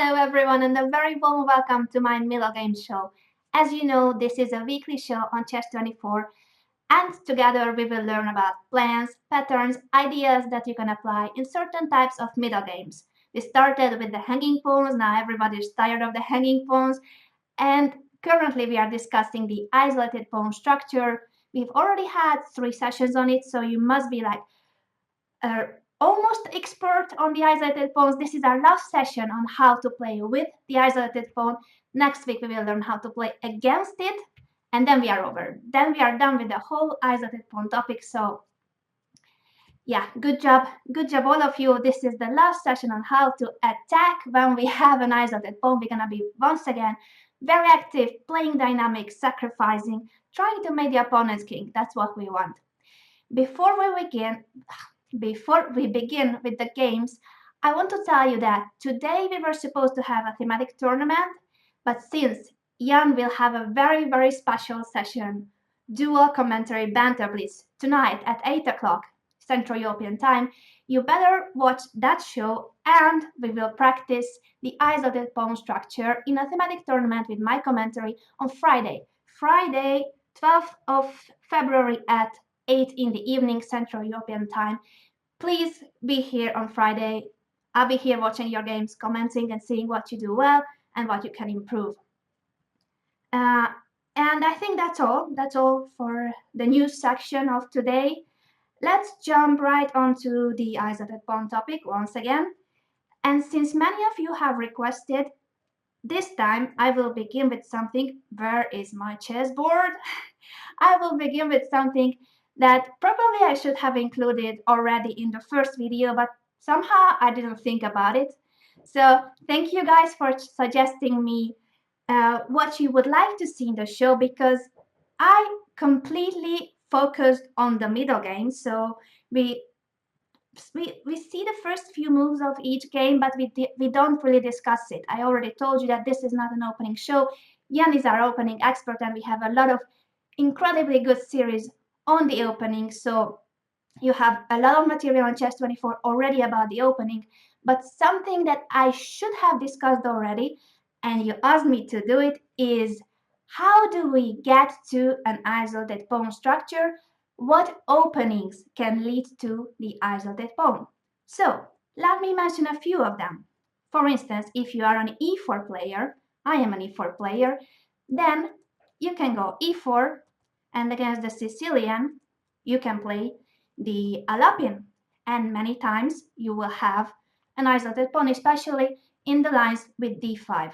Hello everyone and a very warm welcome to my Middlegame show. As you know, this is a weekly show on Chess24 and together we will learn about plans, patterns, ideas that you can apply in certain types of middle games. We started with the hanging pawns, now everybody's tired of the hanging pawns, and currently we are discussing the isolated pawn structure. We've already had 3 sessions on it, so you must be like almost expert on the isolated pawns. This is our last session on how to play with the isolated pawn. Next week we will learn how to play against it, and then we are over. Then we are done with the whole isolated pawn topic. So yeah, good job all of you. This is the last session on how to attack when we have an isolated pawn. We're gonna be once again very active, playing dynamic, sacrificing, trying to make the opponent's king. That's what we want. Before we begin with the games, I want to tell you that today we were supposed to have a thematic tournament, but since Jan will have a very, very special session, dual commentary banter blitz, tonight at 8 o'clock Central European Time, you better watch that show and we will practice the isolated pawn structure in a thematic tournament with my commentary on Friday, 12th of February at 8 in the evening Central European Time. Please be here on Friday. I'll be here watching your games, commenting and seeing what you do well and what you can improve. And I think that's all. That's all for the news section of today. Let's jump right onto the isolated pawn topic once again. And since many of you have requested, this time I will begin with something. Where is my chessboard? I will begin with something that probably I should have included already in the first video, but somehow I didn't think about it. So thank you guys for suggesting me what you would like to see in the show, because I completely focused on the middle game. So we see the first few moves of each game, but we don't really discuss it. I already told you that this is not an opening show. Jan is our opening expert and we have a lot of incredibly good series on the opening, so you have a lot of material on Chess24 already about the opening. But something that I should have discussed already, and you asked me to do it, is how do we get to an isolated pawn structure? What openings can lead to the isolated pawn? So let me mention a few of them. For instance, if you are an e4 player, I am an e4 player, then you can go e4, and against the Sicilian, you can play the Alapin. And many times you will have an isolated pawn, especially in the lines with d5.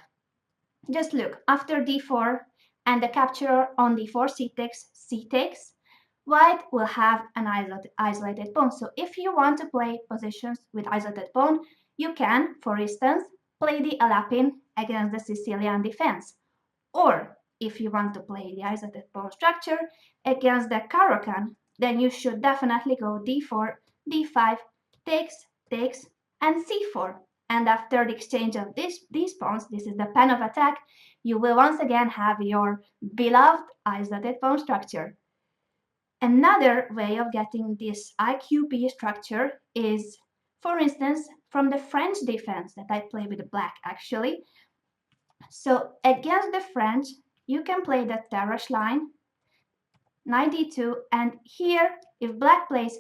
Just look, after d4 and the capture on d4, c takes, white will have an isolated pawn. So if you want to play positions with isolated pawn, you can, for instance, play the Alapin against the Sicilian defense. Or if you want to play the isolated pawn structure against the Caro-Kann, then you should definitely go d4, d5, takes, and c4. And after the exchange of these pawns, this is the pen of attack, you will once again have your beloved isolated pawn structure. Another way of getting this IQP structure is, for instance, from the French defense that I play with the black actually. So against the French, you can play the Tarrasch line, knight d2, and here, if black plays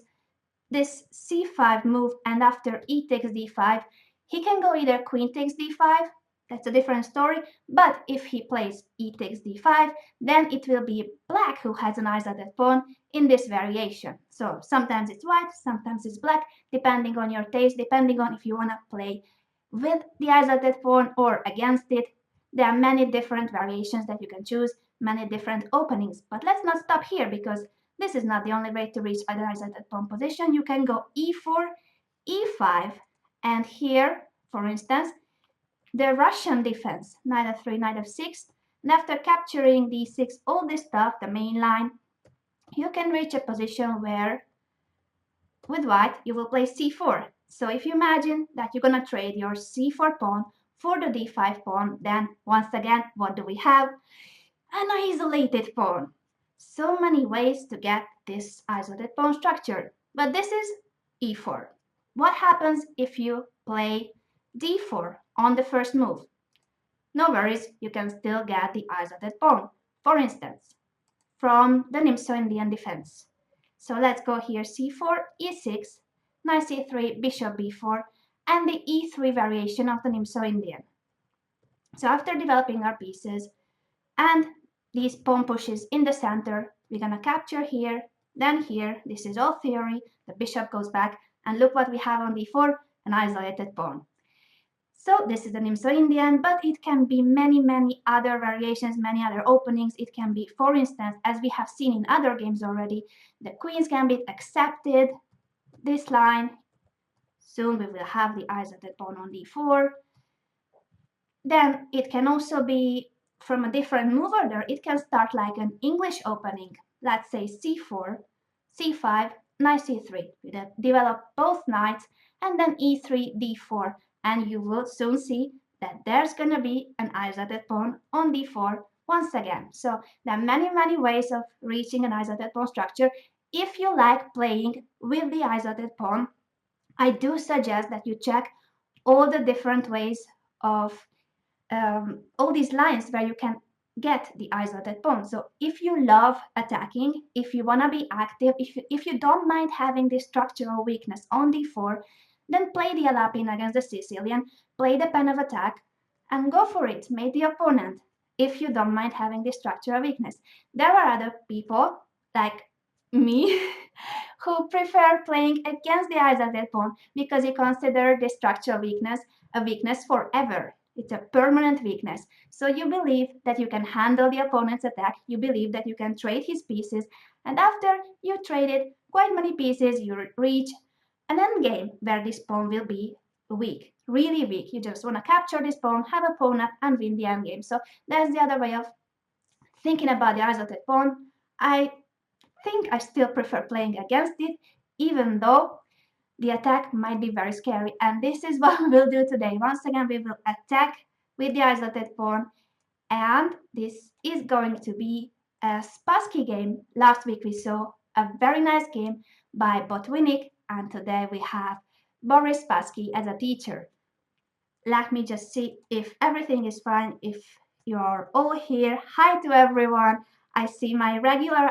this c5 move and after e takes d5, he can go either queen takes d5, that's a different story, but if he plays e takes d5, then it will be black who has an isolated pawn in this variation. So sometimes it's white, sometimes it's black, depending on your taste, depending on if you want to play with the isolated pawn or against it. There are many different variations that you can choose, many different openings. But let's not stop here, because this is not the only way to reach an isolated pawn position. You can go e4, e5, and here, for instance, the Russian defense, knight f3, knight f6, and after capturing d6, all this stuff, the main line, you can reach a position where, with white, you will play c4. So if you imagine that you're going to trade your c4 pawn for the d5 pawn, then once again, what do we have? An isolated pawn. So many ways to get this isolated pawn structure. But this is e4. What happens if you play d4 on the first move. No worries, you can still get the isolated pawn. For instance, from the Nimzo-Indian defense. So let's go here c4, e6, knight c3, bishop b4, and the e3 variation of the Nimzo-Indian. So after developing our pieces and these pawn pushes in the center, we're gonna capture here, then here. This is all theory. The bishop goes back, and look what we have on d4, an isolated pawn. So this is the Nimzo-Indian, but it can be many other variations, many other openings. It can be, for instance, as we have seen in other games already, the Queen's Gambit accepted this line. Soon we will have the isolated pawn on d4. Then it can also be from a different move order. It can start like an English opening. Let's say c4, c5, knight c3. We develop both knights, and then e3, d4. And you will soon see that there's going to be an isolated pawn on d4 once again. So there are many ways of reaching an isolated pawn structure. If you like playing with the isolated pawn, I do suggest that you check all the different ways of all these lines where you can get the isolated pawn. So if you love attacking, if you want to be active, if you don't mind having this structural weakness on d4, then play the Alapin against the Sicilian, play the pen of attack, and go for it. Make the opponent, if you don't mind having this structural weakness. There are other people, like me, who prefer playing against the isolated pawn because you consider the structural weakness a weakness forever. It's a permanent weakness. So you believe that you can handle the opponent's attack, you believe that you can trade his pieces, and after you traded quite many pieces, you reach an endgame where this pawn will be weak, really weak. You just want to capture this pawn, have a pawn up, and win the endgame. So that's the other way of thinking about the isolated pawn. I think I still prefer playing against it, even though the attack might be very scary. And this is what we'll do today. Once again, we will attack with the isolated pawn. And this is going to be a Spassky game. Last week we saw a very nice game by Botwinick. And today we have Boris Spassky as a teacher. Let me just see if everything is fine, if you're all here. Hi to everyone. I see my regular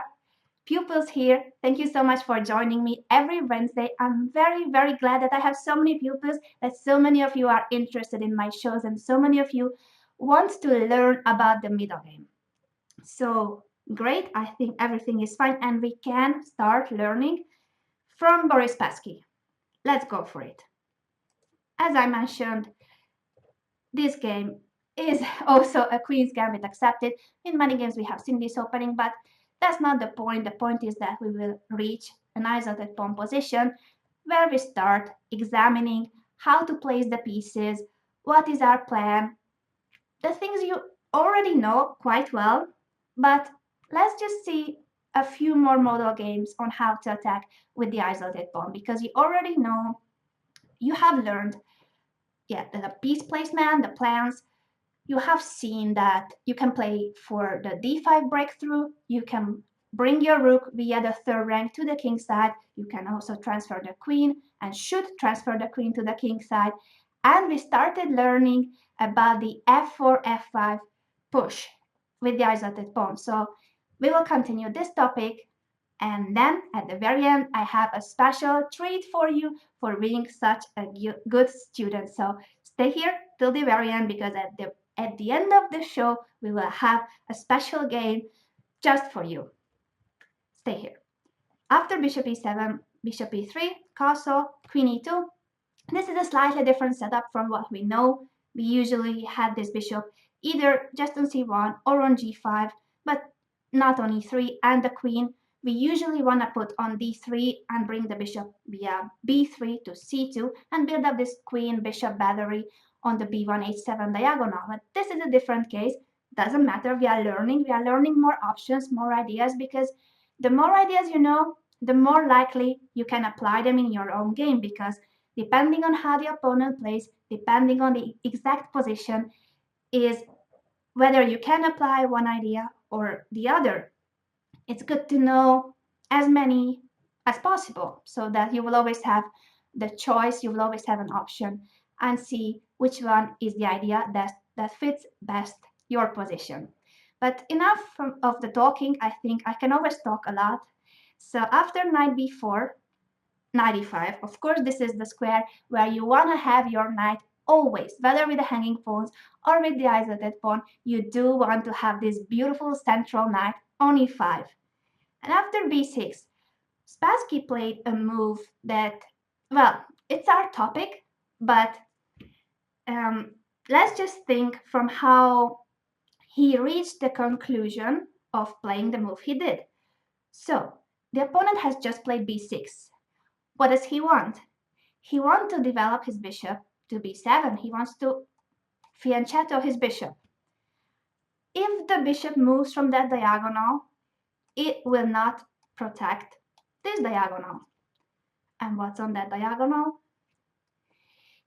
pupils here. Thank you so much for joining me every Wednesday. I'm very glad that I have so many pupils, that so many of you are interested in my shows, and so many of you want to learn about the middle game. So great, I think everything is fine, and we can start learning from Boris Spassky. Let's go for it. As I mentioned, this game is also a Queen's Gambit accepted. In many games we have seen this opening, but that's not the point. The point is that we will reach an isolated pawn position where we start examining how to place the pieces, what is our plan, the things you already know quite well, but let's just see a few more model games on how to attack with the isolated pawn, because you already know, you have learned, the piece placement, the plans. You have seen that you can play for the d5 breakthrough. You can bring your rook via the third rank to the king side. You can also transfer the queen and should transfer the queen to the king side. And we started learning about the f4, f5 push with the isolated pawn. So we will continue this topic. And then at the very end, I have a special treat for you for being such a good student. So stay here till the very end, because at the end of the show, we will have a special game just for you. Stay here. After bishop e7, bishop e3, castle, queen e2. This is a slightly different setup from what we know. We usually have this bishop either just on c1 or on g5, but not on e3, and the queen we usually want to put on d3 and bring the bishop via b3 to c2 and build up this queen bishop battery on the b1 h7 diagonal. But this is a different case. Doesn't matter. We are learning more options, more ideas, because the more ideas you know, the more likely you can apply them in your own game, because depending on how the opponent plays, depending on the exact position, is whether you can apply one idea or the other. It's good to know as many as possible so that you will always have the choice, you will always have an option, and see which one is the idea that fits best your position. But enough of the talking. I think I can always talk a lot. So after knight b4, knight e5, of course this is the square where you want to have your knight always, whether with the hanging pawns or with the isolated pawn, you do want to have this beautiful central knight on e5. And after b6, Spassky played a move that, well, it's our topic, but let's just think from how he reached the conclusion of playing the move he did. So, the opponent has just played b6. What does he want? He wants to develop his bishop to b7. He wants to fianchetto his bishop. If the bishop moves from that diagonal, it will not protect this diagonal. And what's on that diagonal?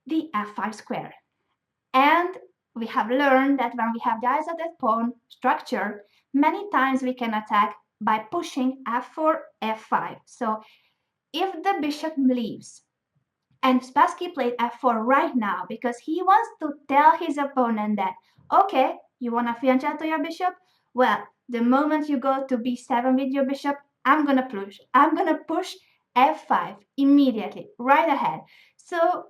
The f5 square. And we have learned that when we have the isolated pawn structure, many times we can attack by pushing f4, f5. So if the bishop leaves, and Spassky played f4 right now because he wants to tell his opponent that, okay, you want to fianchetto your bishop? Well, the moment you go to b7 with your bishop, I'm gonna push f5 immediately, right ahead. So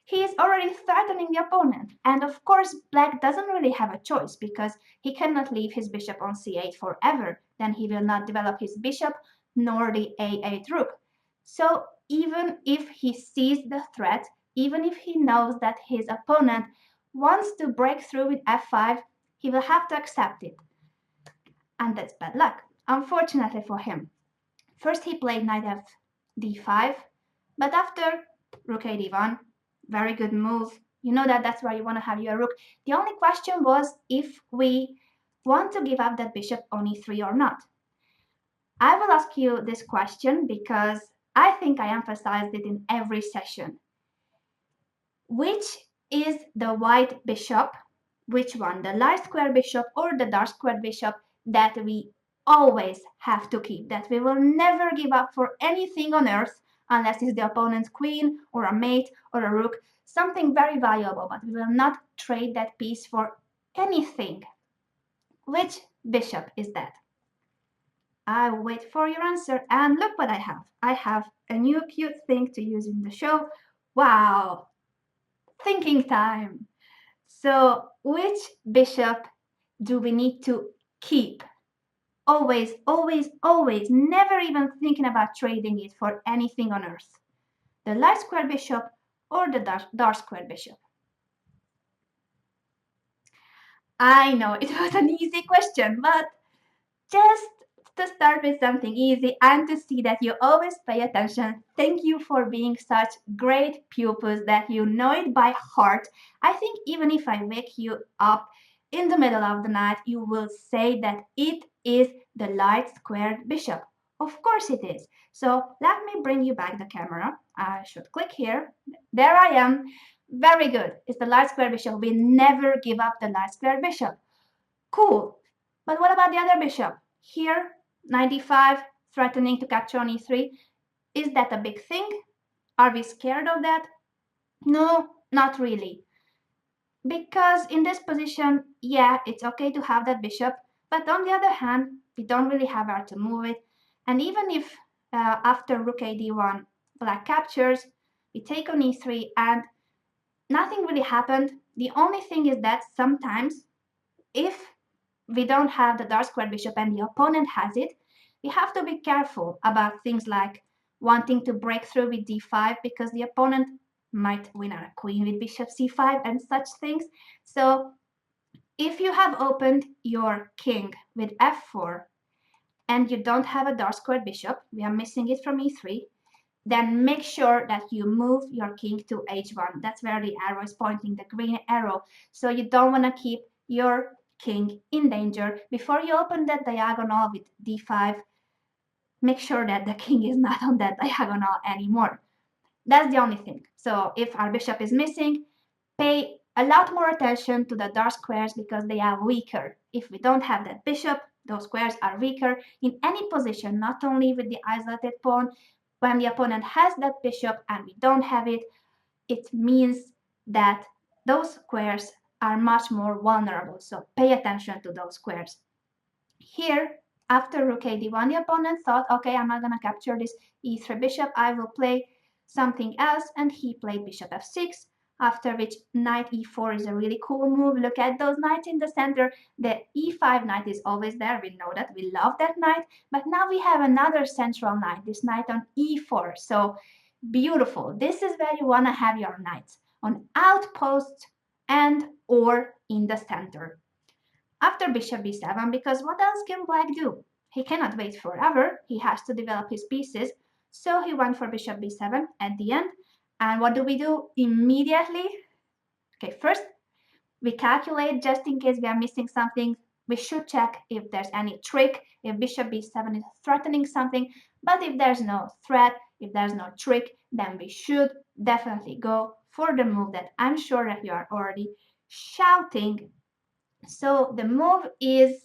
he is already threatening the opponent. And of course, black doesn't really have a choice because he cannot leave his bishop on c8 forever. Then he will not develop his bishop nor the a8 rook. So even if he sees the threat, even if he knows that his opponent wants to break through with f5, he will have to accept it. And that's bad luck, unfortunately for him. First he played knight d5, but after rook a d1, very good move. You know that's where you want to have your rook. The only question was if we want to give up that bishop on e3 or not. I will ask you this question because I think I emphasized it in every session. Which is the white bishop? Which one? The light square bishop or the dark square bishop that we always have to keep, that we will never give up for anything on earth unless it's the opponent's queen or a mate or a rook, something very valuable, but we will not trade that piece for anything. Which bishop is that? I'll wait for your answer, and look what I have. I have a new cute thing to use in the show. Wow! Thinking time! So, which bishop do we need to keep? Always, always, always, never even thinking about trading it for anything on earth. The light square bishop or the dark square bishop? I know it was an easy question, but just to start with something easy and to see that you always pay attention, thank you for being such great pupils that you know it by heart. I think even if I wake you up in the middle of the night, you will say that it is the light squared bishop. Of course it is. So let me bring you back the camera. I should click here. There I am. Very good. It's the light square bishop. We never give up the light square bishop. Cool. But what about the other bishop? Here, 95, threatening to capture on e3. Is that a big thing? Are we scared of that? No, not really. Because in this position, yeah, it's okay to have that bishop, but on the other hand, we don't really have where to move it. And even if after rook a d1, black captures, we take on e3 and nothing really happened. The only thing is that sometimes if we don't have the dark square bishop and the opponent has it, we have to be careful about things like wanting to break through with d5 because the opponent might win a queen with bishop c5 and such things. So if you have opened your king with f4 and you don't have a dark square bishop, we are missing it from e3, then make sure that you move your king to h1. That's where the arrow is pointing, the green arrow. So you don't want to keep your king in danger. Before you open that diagonal with d5, make sure that the king is not on that diagonal anymore. That's the only thing. So if our bishop is missing, pay a lot more attention to the dark squares because they are weaker. If we don't have that bishop, those squares are weaker in any position, not only with the isolated pawn. When the opponent has that bishop and we don't have it, it means that those squares are much more vulnerable, so pay attention to those squares. Here, after rook a1, the opponent thought, okay, I'm not going to capture this e3 bishop, I will play something else, and he played bishop f6, after which knight e4 is a really cool move. Look at those knights in the center. The e5 knight is always there, we know that, we love that knight, but now we have another central knight, this knight on e4, so beautiful. This is where you want to have your knights, on outposts and or in the center. After bishop b7, because what else can black do? He cannot wait forever, he has to develop his pieces, so he went for bishop b7 at the end. And what do we do immediately? Okay, first we calculate just in case we are missing something. We should check if there's any trick, if bishop b7 is threatening something, but if there's no threat, if there's no trick, then we should definitely go for the move that I'm sure that you are already shouting. So the move is,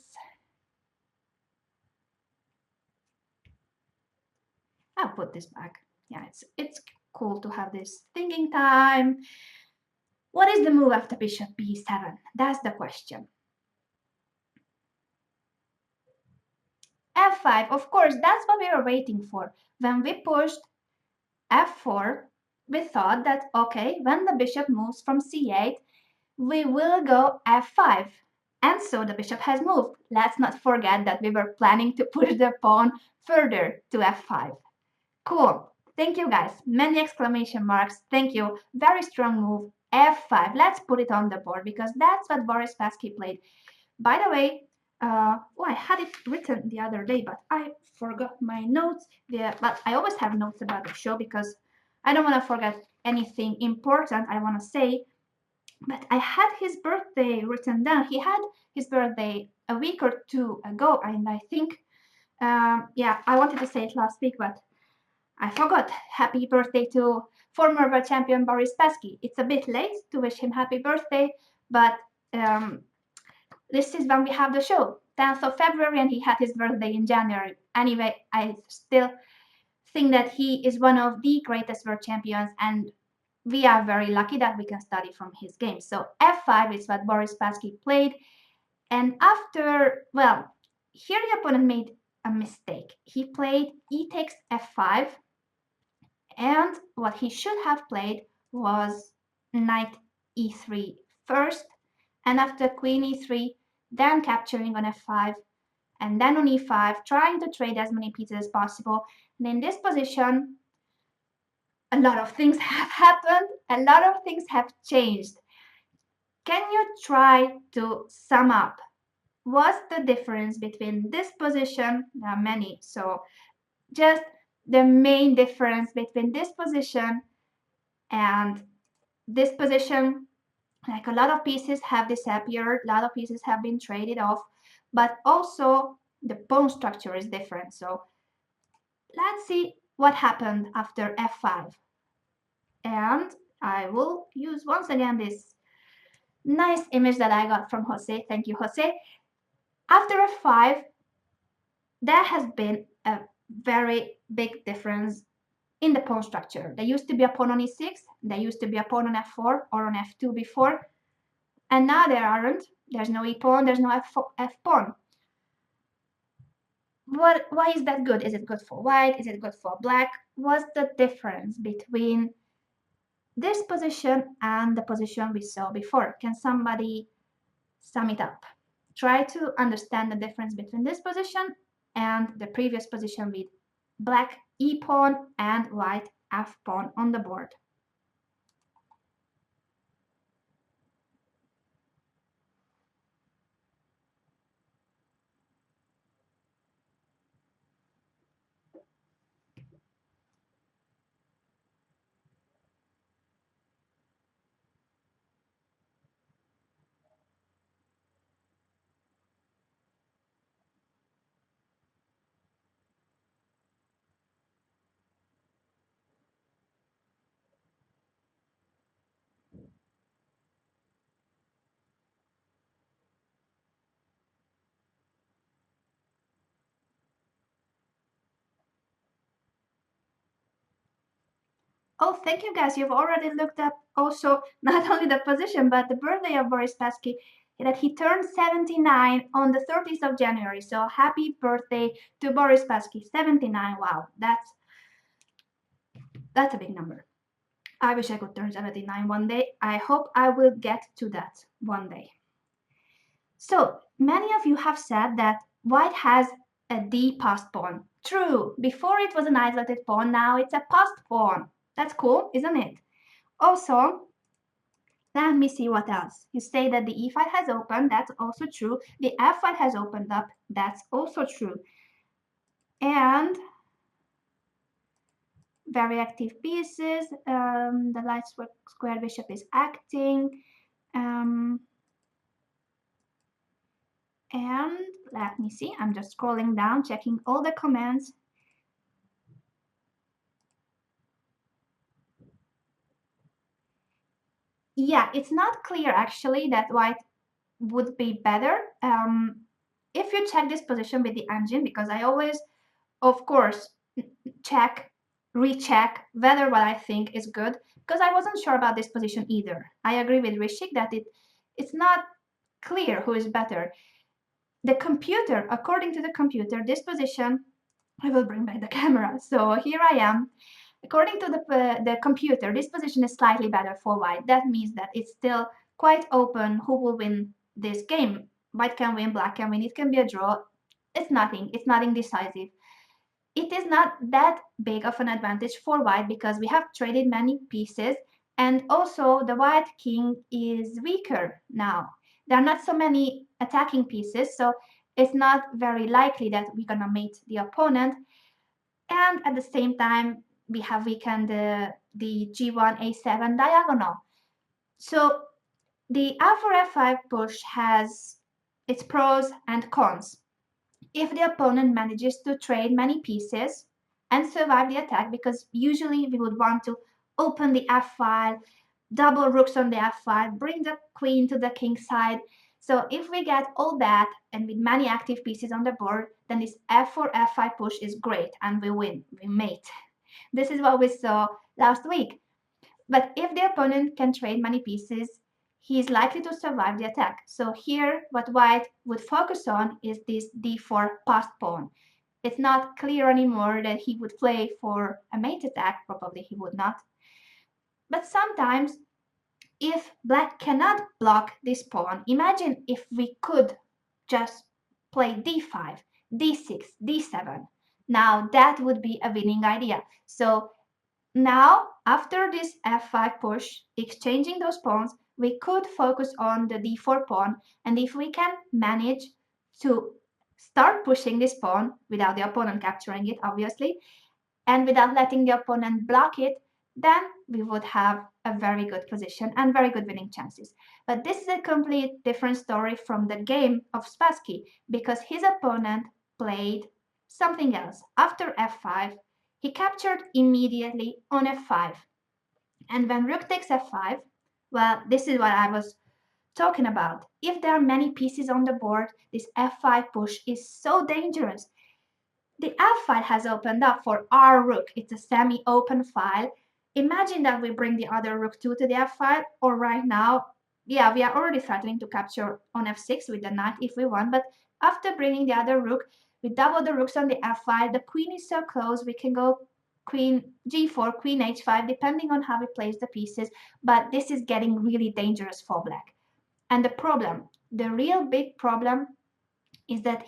I'll put this back. Yeah, it's cool to have this thinking time. What is the move after bishop b7? That's the question. f5, of course, that's what we were waiting for. When we pushed f4, we thought that, okay, when the bishop moves from c8, we will go f5. And so the bishop has moved. Let's not forget that we were planning to push the pawn further to f5. Cool. Thank you, guys. Many exclamation marks. Thank you. Very strong move. f5. Let's put it on the board because that's what Boris Spassky played. By the way, I had it written the other day, but I forgot my notes. But I always have notes about the show because I don't want to forget anything important I want to say. But I had his birthday written down. He had his birthday a week or two ago, and I think, yeah, I wanted to say it last week, but I forgot. Happy birthday to former world champion Boris Spassky. It's a bit late to wish him happy birthday, but this is when we have the show, 10th of February, and he had his birthday in January. Anyway, I still think that he is one of the greatest world champions, and we are very lucky that we can study from his game. So f5 is what Boris Spassky played, and after, well, here the opponent made a mistake. He played e takes f5, and what he should have played was knight e3 first, and after queen e3, then capturing on f5, and then on e5, trying to trade as many pieces as possible. And in this position, a lot of things have happened, a lot of things have changed. Can you try to sum up what's the difference between this position? There are many, so just the main difference between this position and this position. Like, a lot of pieces have disappeared, a lot of pieces have been traded off, but also the pawn structure is different. So let's see what happened after f5. And I will use once again this nice image that I got from Jose. Thank you, Jose. After f5, there has been a very big difference in the pawn structure. There used to be a pawn on e6, there used to be a pawn on f4 or on f2 before, and now there aren't. There's no e pawn, there's no f pawn. Why is that good? Is it good for white? Is it good for black? What's the difference between this position and the position we saw before? Can somebody sum it up? Try to understand the difference between this position and the previous position with black e pawn and white f pawn on the board. Oh, thank you guys. You've already looked up also not only the position but the birthday of Boris Spassky, that he turned 79 on the 30th of January. So happy birthday to Boris Spassky. 79. Wow, that's a big number. I wish I could turn 79 one day. I hope I will get to that one day. So, many of you have said that white has a D passed pawn. True, before it was an isolated pawn, now it's a passed pawn. That's cool, isn't it? Also, let me see what else. You say that the E file has opened, that's also true. The F file has opened up, that's also true. And very active pieces. The light square bishop is acting. And let me see, I'm just scrolling down, checking all the comments. Yeah, it's not clear actually that white would be better. If you check this position with the engine, because I always, of course, check, recheck whether what I think is good, because I wasn't sure about this position either. I agree with Rishik that it's not clear who is better. The computer, according to the computer, this position, I will bring back the camera. So here I am. According to the computer, this position is slightly better for white. That means that it's still quite open who will win this game. White can win, black can win, it can be a draw. It's nothing decisive. It is not that big of an advantage for white because we have traded many pieces, and also the white king is weaker now. There are not so many attacking pieces, so it's not very likely that we're gonna mate the opponent. And at the same time, we have weakened the G1 A7 diagonal. So the F4 F5 push has its pros and cons. If the opponent manages to trade many pieces and survive the attack, because usually we would want to open the F file, double rooks on the F file, bring the queen to the king side. So if we get all that and with many active pieces on the board, then this F4 F5 push is great and we win, we mate. This is what we saw last week. But if the opponent can trade many pieces, he is likely to survive the attack. So here, what white would focus on is this d4 passed pawn. It's not clear anymore that he would play for a mate attack, probably he would not. But sometimes, if black cannot block this pawn, imagine if we could just play d5, d6, d7. Now that would be a winning idea. So now, after this f5 push, exchanging those pawns, we could focus on the d4 pawn, and if we can manage to start pushing this pawn without the opponent capturing it, obviously, and without letting the opponent block it, then we would have a very good position and very good winning chances. But this is a complete different story from the game of Spassky, because his opponent played something else. After f5, he captured immediately on f5. And when rook takes f5, well, this is what I was talking about. If there are many pieces on the board, this f5 push is so dangerous. The F file has opened up for our rook. It's a semi-open file. Imagine that we bring the other rook 2 to the F file, or right now, yeah, we are already threatening to capture on F6 with the knight if we want, but after bringing the other rook, we double the rooks on the F file. The queen is so close, we can go queen G4, queen H5, depending on how we place the pieces, but this is getting really dangerous for black. And the real big problem, is that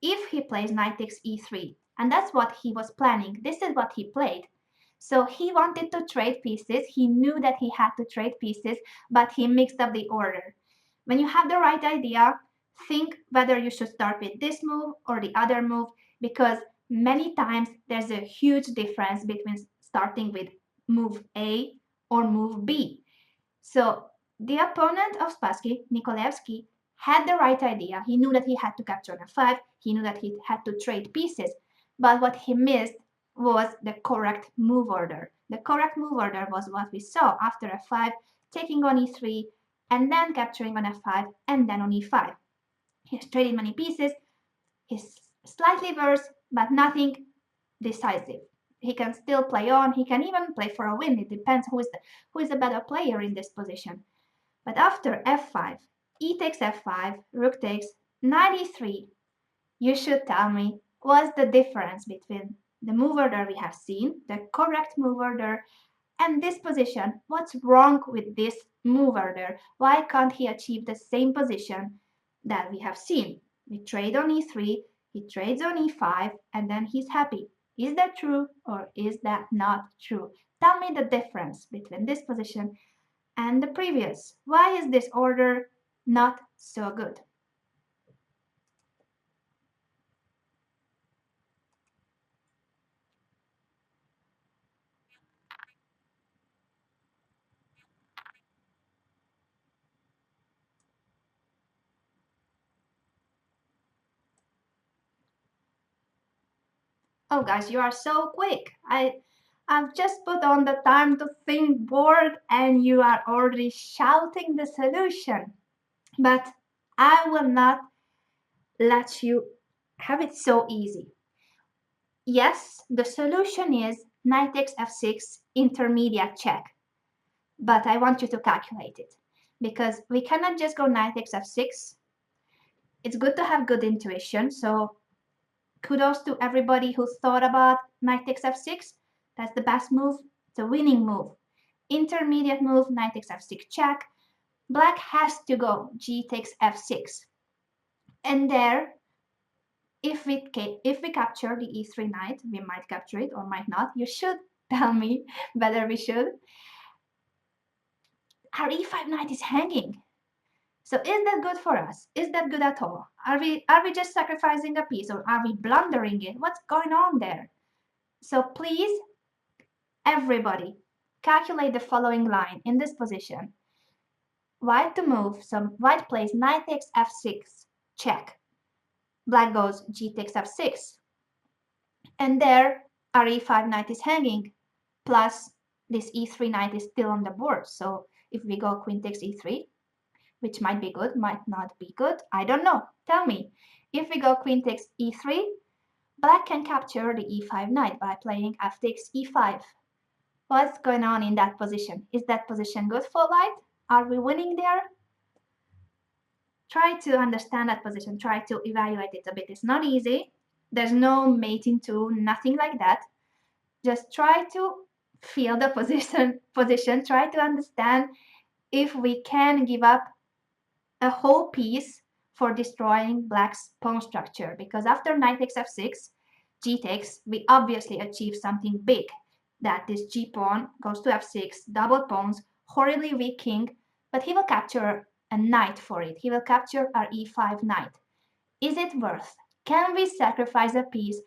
if he plays knight takes e3, and that's what he was planning, this is what he played. So he wanted to trade pieces, he knew that he had to trade pieces, but he mixed up the order. When you have the right idea, think whether you should start with this move or the other move, because many times there's a huge difference between starting with move A or move B. So the opponent of Spassky, Nikolaevsky, had the right idea. He knew that he had to capture on f5. He knew that he had to trade pieces. But what he missed was the correct move order. The correct move order was what we saw after f5, taking on e3, and then capturing on f5, and then on e5. He's traded many pieces. He's slightly worse, but nothing decisive. he can still play on. He can even play for a win. It depends who is the better player in this position. But after f5, e takes f5, rook takes knight e3. You should tell me what's the difference between the move order we have seen, the correct move order, and this position. What's wrong with this move order? Why can't he achieve the same position that we have seen? We trade on e3, he trades on e5, and then he's happy. Is that true or is that not true? Tell me the difference between this position and the previous. Why is this order not so good? Oh guys, you are so quick. I've just put on the time to think board and you are already shouting the solution. But I will not let you have it so easy. Yes, the solution is knight takes f6 intermediate check. But I want you to calculate it because we cannot just go knight takes f6. It's good to have good intuition, so kudos to everybody who thought about knight takes f6. That's the best move. It's a winning move. Intermediate move, knight takes f6 check. Black has to go g takes f6. And there, if we capture the e3 knight, we might capture it or might not. You should tell me whether we should. Our e5 knight is hanging. So is that good for us? Is that good at all? Are we just sacrificing a piece or are we blundering it? What's going on there? So please, everybody, calculate the following line in this position. White to move, so white plays knight takes f6, check. Black goes g takes f6. And there, our e5 knight is hanging, plus this e3 knight is still on the board. So if we go queen takes e3, which might be good, might not be good, I don't know. Tell me. If we go queen takes e3, black can capture the e5 knight by playing f takes e5. What's going on in that position? Is that position good for white? Are we winning there? Try to understand that position. Try to evaluate it a bit. It's not easy. There's no mating tool, nothing like that. Just try to feel the position. Try to understand if we can give up a whole piece for destroying black's pawn structure, because after knight takes f6, g takes, we obviously achieve something big, that this g pawn goes to f6, double pawns, horribly weak king, but he will capture a knight for it. He will capture our e5 knight. Is it worth? Can we sacrifice a piece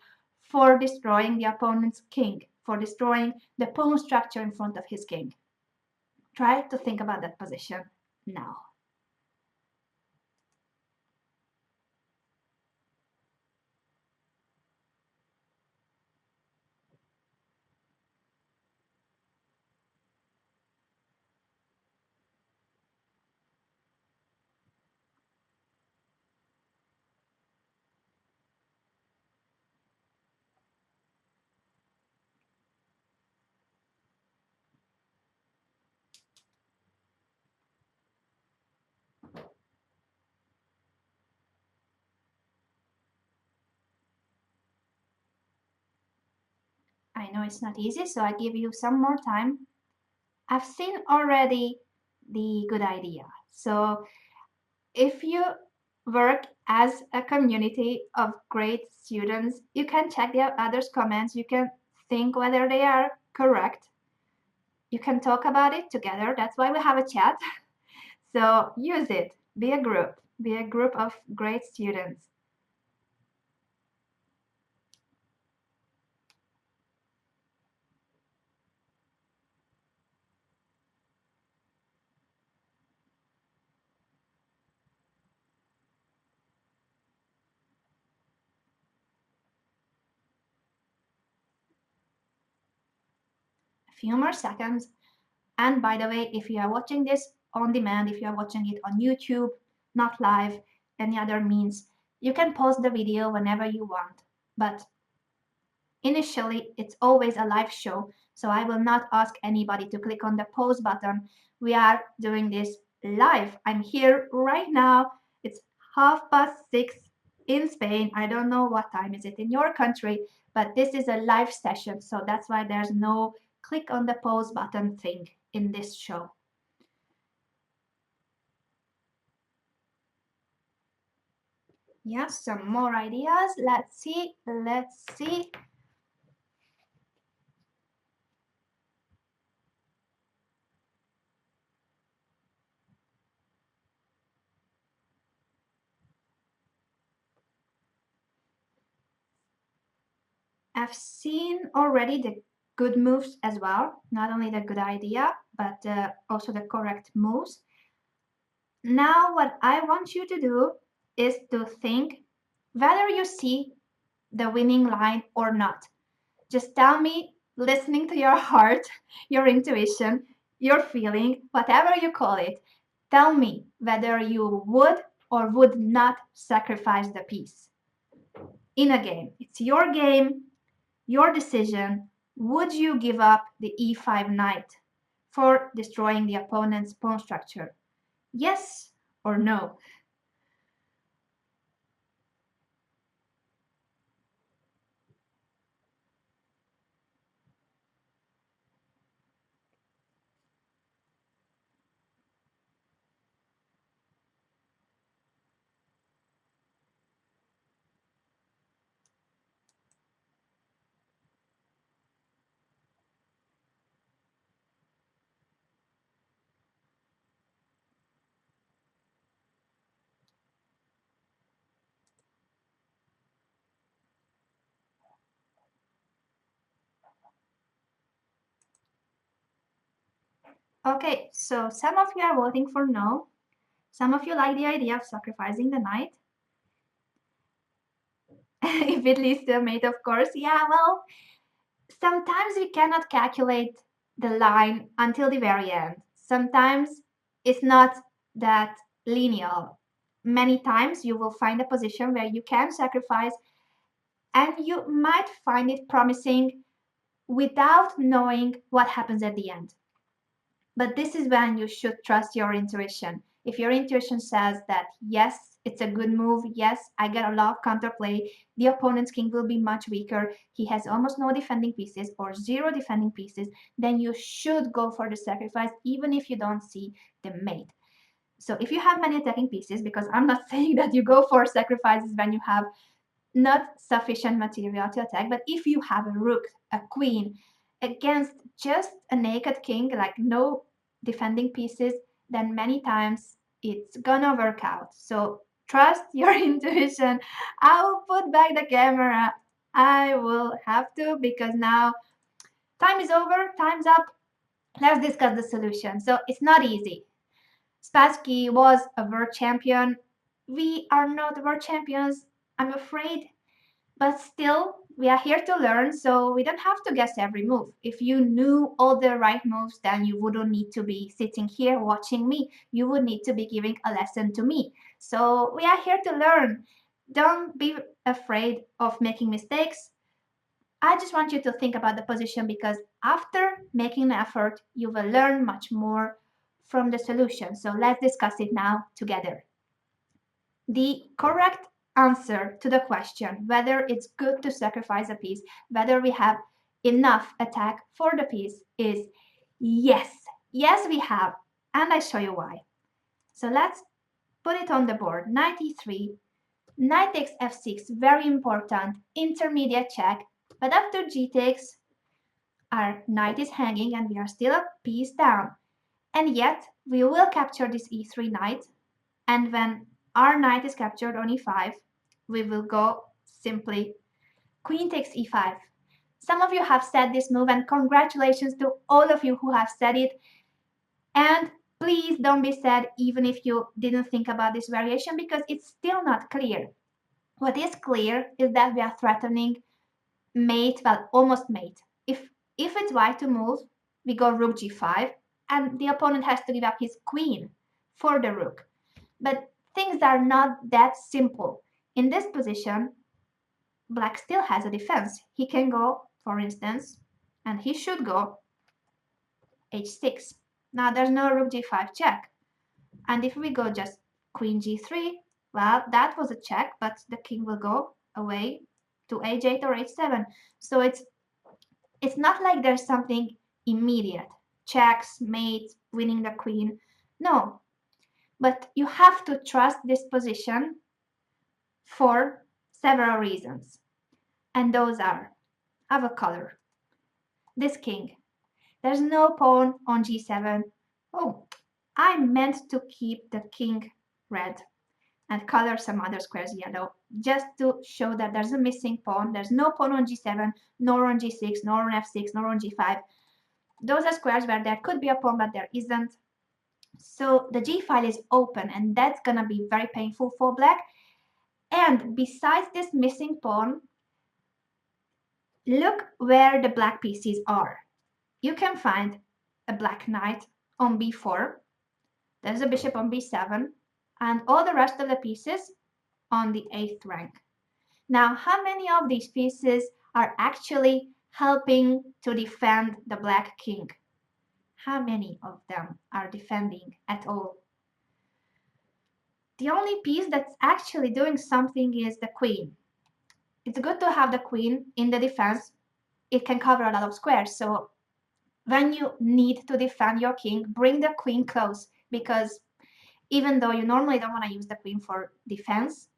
for destroying the opponent's king, for destroying the pawn structure in front of his king? Try to think about that position now. I know it's not easy, so I give you some more time. I've seen already the good idea. So if you work as a community of great students, you can check the others' comments. You can think whether they are correct. You can talk about it together. That's why we have a chat. So use it. Be a group. Be a group of great students. A few more seconds. And by the way, if you are watching this on demand, if you are watching it on YouTube, not live, any other means, you can pause the video whenever you want. But Initially, it's always a live show, so I will not ask anybody to click on the pause button. We are doing this live. I'm here right now. It's 6:30 in Spain. I don't know what time is it in your country, but this is a live session, so that's why there's no click on the pause button thing in this show. Yeah, some more ideas. Let's see. Let's see. I've seen already the good moves as well, not only the good idea, but also the correct moves. Now, what I want you to do is to think whether you see the winning line or not. Just tell me, listening to your heart, your intuition, your feeling, whatever you call it, tell me whether you would or would not sacrifice the piece in a game. It's your game, your decision. Would you give up the e5 knight for destroying the opponent's pawn structure? Yes or no? Okay, so some of you are voting for no. Some of you like the idea of sacrificing the knight. If it leads to a mate, of course. Yeah, well, sometimes we cannot calculate the line until the very end. Sometimes it's not that linear. Many times you will find a position where you can sacrifice and you might find it promising without knowing what happens at the end. But this is when you should trust your intuition. If your intuition says that, yes, it's a good move, yes, I get a lot of counterplay, the opponent's king will be much weaker, he has almost no defending pieces or zero defending pieces, then you should go for the sacrifice even if you don't see the mate. So if you have many attacking pieces, because I'm not saying that you go for sacrifices when you have not sufficient material to attack, but if you have a rook, a queen, against just a naked king, like no defending pieces, then many times it's gonna work out. So trust your intuition. I will put back the camera. I will have to because now time is over, time's up. Let's discuss the solution. So it's not easy. Spassky was a world champion. We are not world champions, I'm afraid. But still, we are here to learn, so we don't have to guess every move. If you knew all the right moves, then you wouldn't need to be sitting here watching me. You would need to be giving a lesson to me. So we are here to learn. Don't be afraid of making mistakes. I just want you to think about the position because after making an effort, you will learn much more from the solution. So let's discuss it now together. The correct answer to the question whether it's good to sacrifice a piece, whether we have enough attack for the piece is yes. Yes, we have. And I show you why. So let's put it on the board. Knight e3, knight takes f6, very important, intermediate check. But after g takes, our knight is hanging and we are still a piece down. And yet, we will capture this e3 knight. And when our knight is captured on e5, we will go simply queen takes e5. Some of you have said this move, and congratulations to all of you who have said it. And please don't be sad even if you didn't think about this variation because it's still not clear. What is clear is that we are threatening mate, well, almost mate. If it's white to move, we go rook g5, and the opponent has to give up his queen for the rook. But things are not that simple. In this position, black still has a defense. He can go, for instance, and he should go h6. Now there's no rook g5 check. And if we go just queen g3, well, that was a check, but the king will go away to h8 or h7. So it's not like there's something immediate. Checks, mate, winning the queen. No. But you have to trust this position for several reasons. And those are, have a color. This king. There's no pawn on g7. Oh, I meant to keep the king red and color some other squares yellow, just to show that there's a missing pawn. There's no pawn on g7, nor on g6, nor on f6, nor on g5. Those are squares where there could be a pawn, but there isn't. So the g file is open, and that's gonna be very painful for black. And besides this missing pawn, look where the black pieces are. You can find a black knight on b4. There's a bishop on b7, and all the rest of the pieces on the 8th rank. Now, how many of these pieces are actually helping to defend the black king? How many of them are defending at all? The only piece that's actually doing something is the queen. It's good to have the queen in the defense. It can cover a lot of squares. So when you need to defend your king, bring the queen close, because even though you normally don't want to use the queen for defense,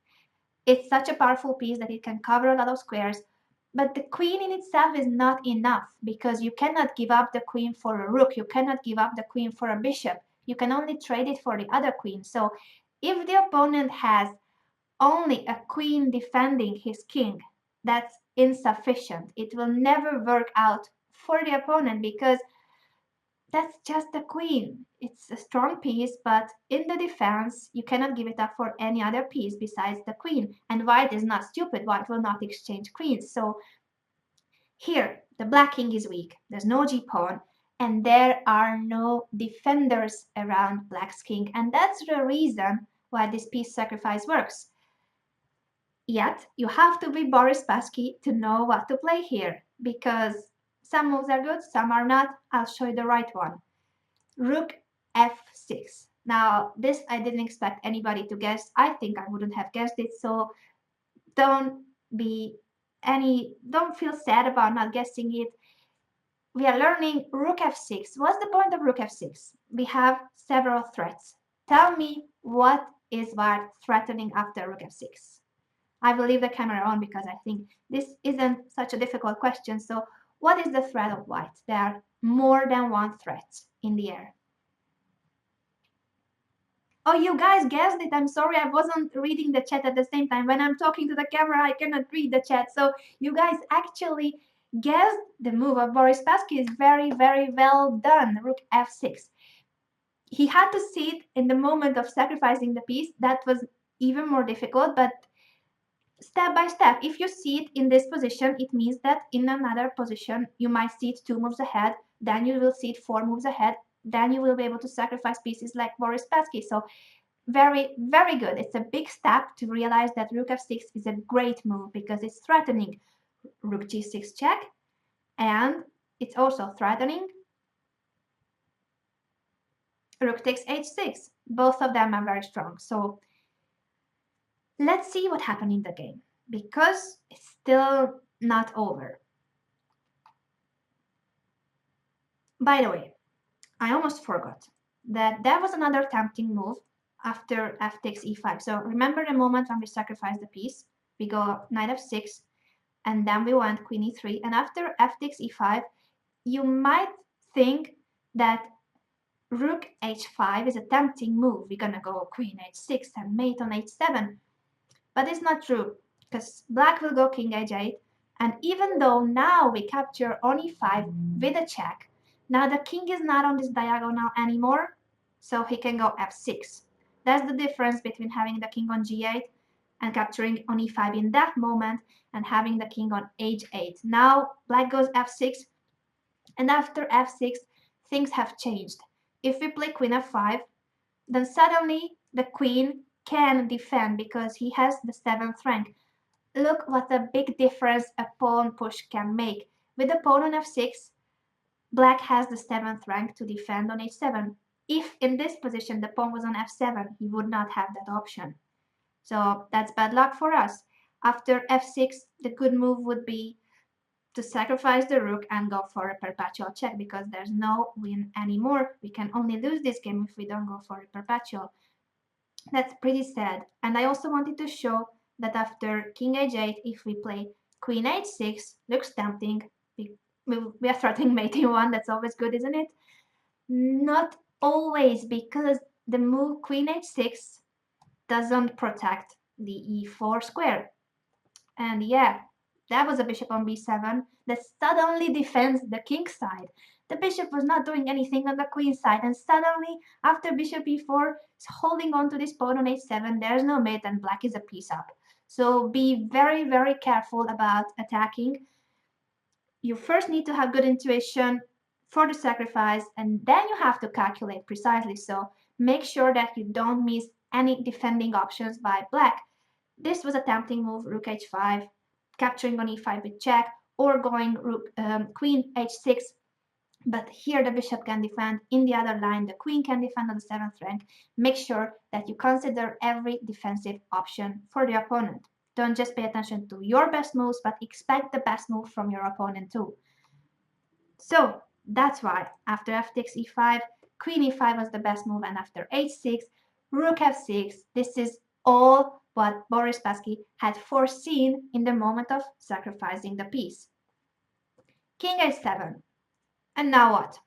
it's such a powerful piece that it can cover a lot of squares. But the queen in itself is not enough, because you cannot give up the queen for a rook. You cannot give up the queen for a bishop. You can only trade it for the other queen. So if the opponent has only a queen defending his king, that's insufficient. It will never work out for the opponent, because that's just the queen. It's a strong piece, but in the defense, you cannot give it up for any other piece besides the queen. And white is not stupid. White will not exchange queens. So here, the black king is weak. There's no g-pawn, and there are no defenders around black's king. And that's the reason why this piece sacrifice works. Yet, you have to be Boris Spassky to know what to play here, because some moves are good, some are not. I'll show you the right one. Rook f6. Now, this I didn't expect anybody to guess. I think I wouldn't have guessed it, so don't feel sad about not guessing it. We are learning rook f6. What's the point of rook f6? We have several threats. Tell me, what is white threatening after rook f6? I will leave the camera on because I think this isn't such a difficult question. So what is the threat of white? There are more than one threat in the air. Oh, you guys guessed it. I'm sorry, I wasn't reading the chat at the same time. When I'm talking to the camera, I cannot read the chat. So you guys actually guessed the move of Boris Spassky. Is very, very well done. Rook f6. He had to see it in the moment of sacrificing the piece. That was even more difficult, but step by step, if you see it in this position, it means that in another position, you might see it 2 moves ahead, then you will see it 4 moves ahead, then you will be able to sacrifice pieces like Boris Spassky. So very, very good. It's a big step to realize that rook f6 is a great move, because it's threatening rook g6 check, and it's also threatening rook takes h6. Both of them are very strong. So let's see what happened in the game, because it's still not over. By the way, I almost forgot that there was another tempting move after f takes e5. So remember the moment when we sacrificed the piece? We go knight f6, and then we went queen e3. And after f takes e5, you might think that rook h5 is a tempting move. We're gonna go queen h6 and mate on h7. But it's not true, because black will go king h8, and even though now we capture on e5 with a check, now the king is not on this diagonal anymore, so he can go f6. That's the difference between having the king on g8 and capturing on e5 in that moment, and having the king on h8. Now black goes f6, and after f6, things have changed. If we play queen f5, then suddenly the queen can defend because he has the 7th rank. look what a big difference a pawn push can make. With the pawn on f6, Black has the 7th rank to defend on h7. If in this position the pawn was on f7, he would not have that option. So that's bad luck for us. After f6, the good move would be to sacrifice the rook and go for a perpetual check because there's no win anymore. We can only lose this game if we don't go for a perpetual. That's pretty sad. And I also wanted to show that after king h8, if we play queen h6, looks tempting. We are starting mate in one, that's always good, isn't it? Not always, because the move queen h6 doesn't protect the e4 square. And yeah, that was a bishop on b7 that suddenly defends the king side. The bishop was not doing anything on the queen side, and suddenly, after bishop e4 is holding on to this pawn on h7, there's no mate and black is a piece up. So be very, very careful about attacking. You first need to have good intuition for the sacrifice, and then you have to calculate precisely. So make sure that you don't miss any defending options by black. This was a tempting move, rook h5, capturing on e5 with check, or going queen h6. But here the bishop can defend. In the other line, the queen can defend on the 7th rank. Make sure that you consider every defensive option for the opponent. Don't just pay attention to your best moves, but expect the best move from your opponent too. So that's why after f takes e5, queen e5 was the best move, and after h6, rook f6, this is all what Boris Spassky had foreseen in the moment of sacrificing the piece. King h7. And now what?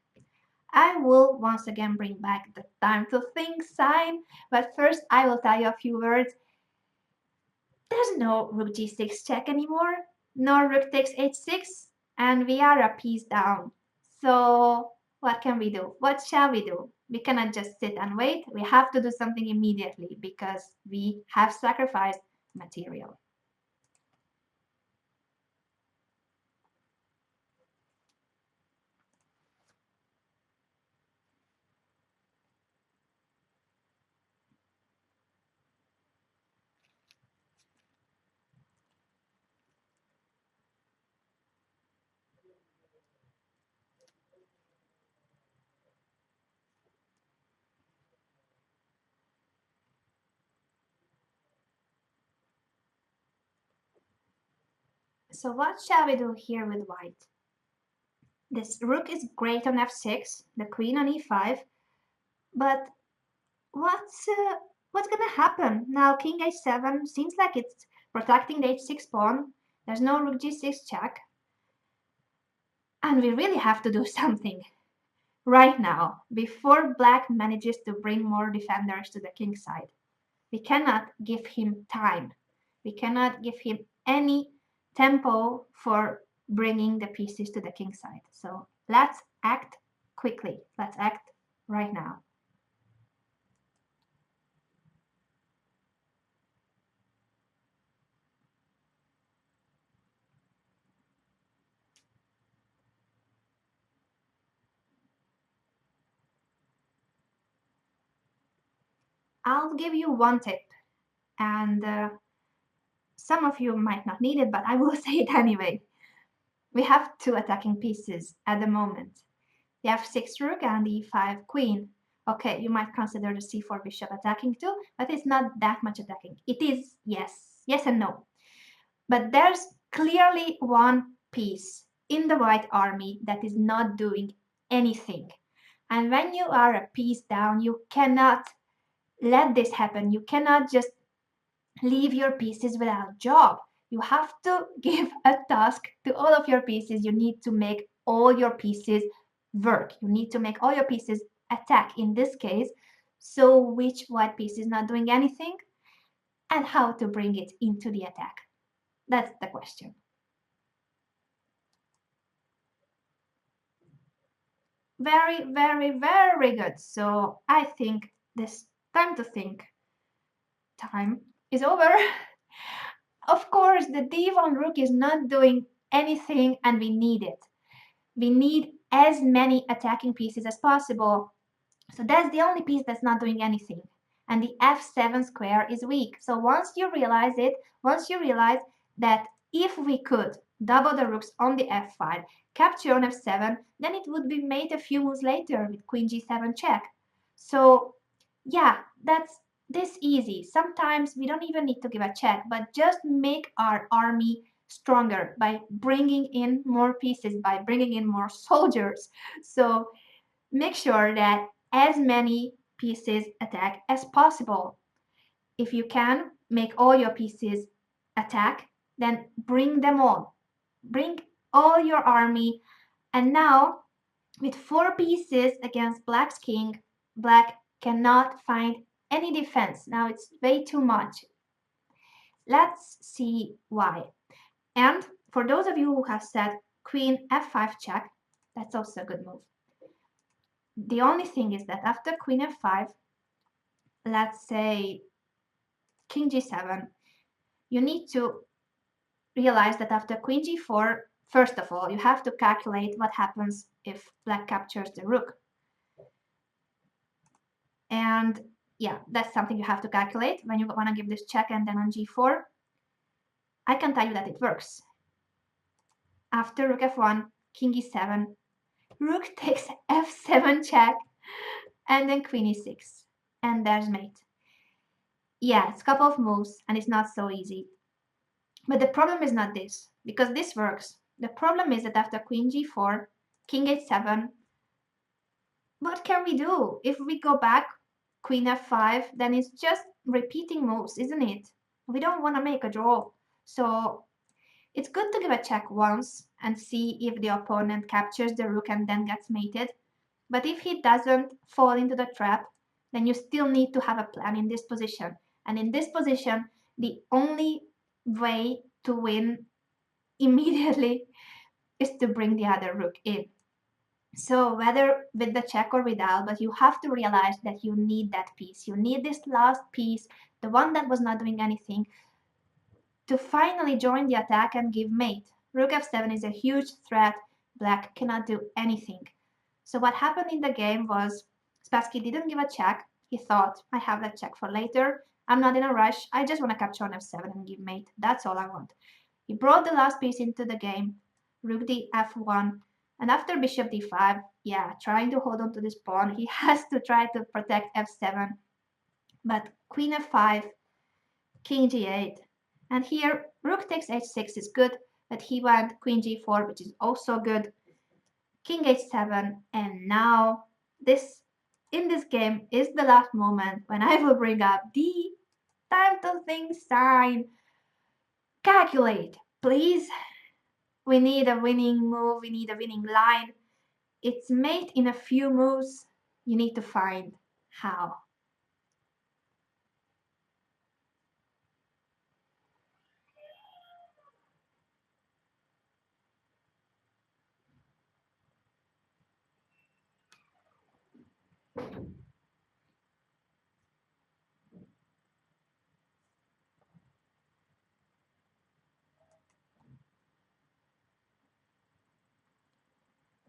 I will once again bring back the time to think sign, but first I will tell you a few words. There's no rook g6 check anymore, no rook takes h6, and we are a piece down. So what can we do? What shall we do? We cannot just sit and wait. We have to do something immediately because we have sacrificed material. So what shall we do here with white? This rook is great on f6, the queen on e5, but what's gonna happen? Now king h7 seems like it's protecting the h6 pawn. There's no rook g6 check. And we really have to do something right now before black manages to bring more defenders to the king side. We cannot give him time. We cannot give him any tempo for bringing the pieces to the king side. So let's act quickly. Let's act right now. I'll give you one tip, and some of you might not need it, but I will say it anyway. We have two attacking pieces at the moment. The f6 rook and the e5 queen. Okay, you might consider the c4 bishop attacking too, but it's not that much attacking. It is, yes and no. But there's clearly one piece in the white army that is not doing anything. And when you are a piece down, you cannot let this happen. You cannot just leave your pieces without job. You have to give a task to all of your pieces. You need to make all your pieces work. You need to make all your pieces attack in this case. So which white piece is not doing anything and how to bring it into the attack? That's the question. Very, very, very good. So I think this time to think time is over. Of course, the d1 rook is not doing anything and we need it. We need as many attacking pieces as possible. So that's the only piece that's not doing anything. And the f7 square is weak. So once you realize it, once you realize that if we could double the rooks on the f file, capture on f7, then it would be made a few moves later with queen g7 check. So yeah, that's this easy. Sometimes we don't even need to give a check, but just make our army stronger by bringing in more pieces, by bringing in more soldiers. So make sure that as many pieces attack as possible. If you can make all your pieces attack, then bring them all. Bring all your army. And now, with 4 pieces against Black's king, Black cannot find any defense. Now it's way too much. Let's see why. And for those of you who have said Queen f5 check, that's also a good move. The only thing is that after Queen f5, let's say King g7, you need to realize that after Queen g4, first of all, you have to calculate what happens if Black captures the rook. And yeah, that's something you have to calculate when you want to give this check. And then on g4, I can tell you that it works. After rook f1, king e7, rook takes f7 check, and then queen e6, and there's mate. Yeah, it's a couple of moves, and it's not so easy. But the problem is not this, because this works. The problem is that after queen g4, king h7, what can we do? If we go back, queen f5, then it's just repeating moves, isn't it? We don't want to make a draw. So it's good to give a check once and see if the opponent captures the rook and then gets mated. But if he doesn't fall into the trap, then you still need to have a plan in this position. And in this position, the only way to win immediately is to bring the other rook in. So whether with the check or without, but you have to realize that you need that piece. You need this last piece, the one that was not doing anything, to finally join the attack and give mate. Rook f7 is a huge threat. Black cannot do anything. So what happened in the game was Spassky didn't give a check. He thought, I have that check for later. I'm not in a rush. I just want to capture on f7 and give mate. That's all I want. He brought the last piece into the game. Rook d f1. And after bishop d5, yeah, trying to hold on to this pawn, he has to try to protect f7. But queen f5, king g8. And here, rook takes h6 is good, but he went queen g4, which is also good. King h7, and now this in this game is the last moment when I will bring up the title thing sign. Calculate, please. We need a winning move, we need a winning line. It's made in a few moves. You need to find how.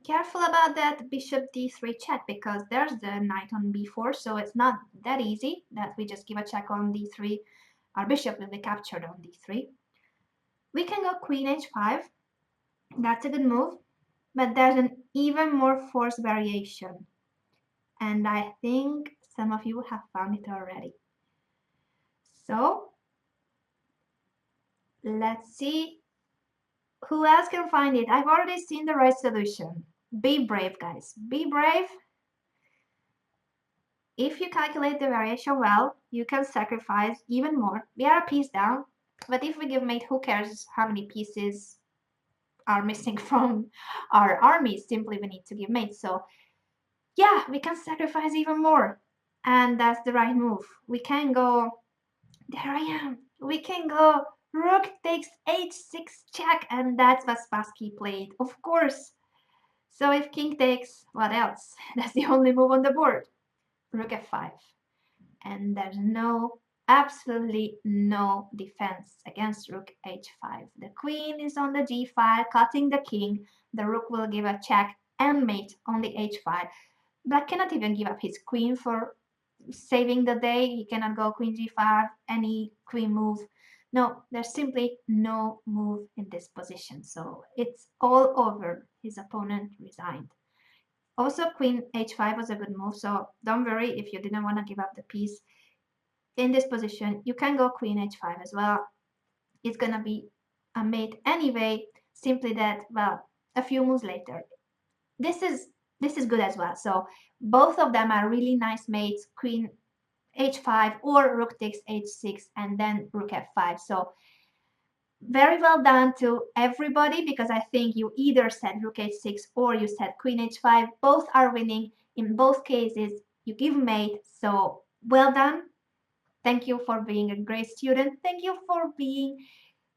Careful about that bishop d3 check, because there's the knight on b4, so it's not that easy that we just give a check on d3. Our bishop will be captured on d3. We can go queen h5. That's a good move, but there's an even more forced variation. And I think some of you have found it already. So let's see who else can find it. I've already seen the right solution. Be brave, guys. Be brave. If you calculate the variation well, you can sacrifice even more. We are a piece down, but if we give mate, who cares how many pieces are missing from our army? Simply we need to give mate. So yeah, we can sacrifice even more. And that's the right move. We can go, there I am. We can go rook takes h6 check, and that's what Spassky played, of course. So if king takes, what else? That's the only move on the board. Rook f5. And there's absolutely no defense against rook h5. The queen is on the g file, cutting the king. The rook will give a check and mate on the h file. Black cannot even give up his queen for saving the day. He cannot go queen g5, any queen move. No, there's simply no move in this position. So it's all over. His opponent resigned. Also, queen h5 was a good move, so don't worry if you didn't want to give up the piece. In this position, you can go queen h5 as well. It's going to be a mate anyway, simply that, well, a few moves later. This is good as well. So both of them are really nice mates, queen h5 or rook takes h6 and then rook f5. So very well done to everybody, because I think you either said rook h6 or you said queen h5. Both are winning. In both cases, you give mate. So well done. Thank you for being a great student. Thank you for being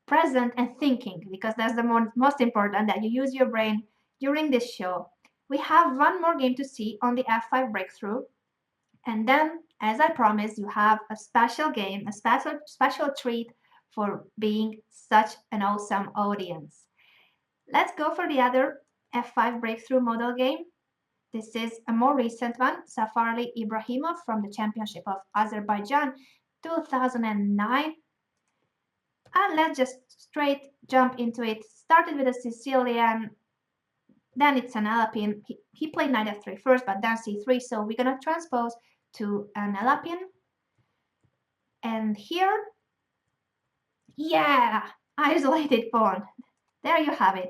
present and thinking, because that's the most important, that you use your brain during this show. We have one more game to see on the f5 breakthrough. And then, as I promised, you have a special game, a special treat for being such an awesome audience. Let's go for the other F5 breakthrough model game. This is a more recent one, Safarli Ibrahimov from the Championship of Azerbaijan 2009. And let's just straight jump into it. Started with a Sicilian, then it's an Alapin. He played knight f3 first, but then c3, so we're gonna transpose to an Alapin. And here, yeah, isolated pawn. There you have it.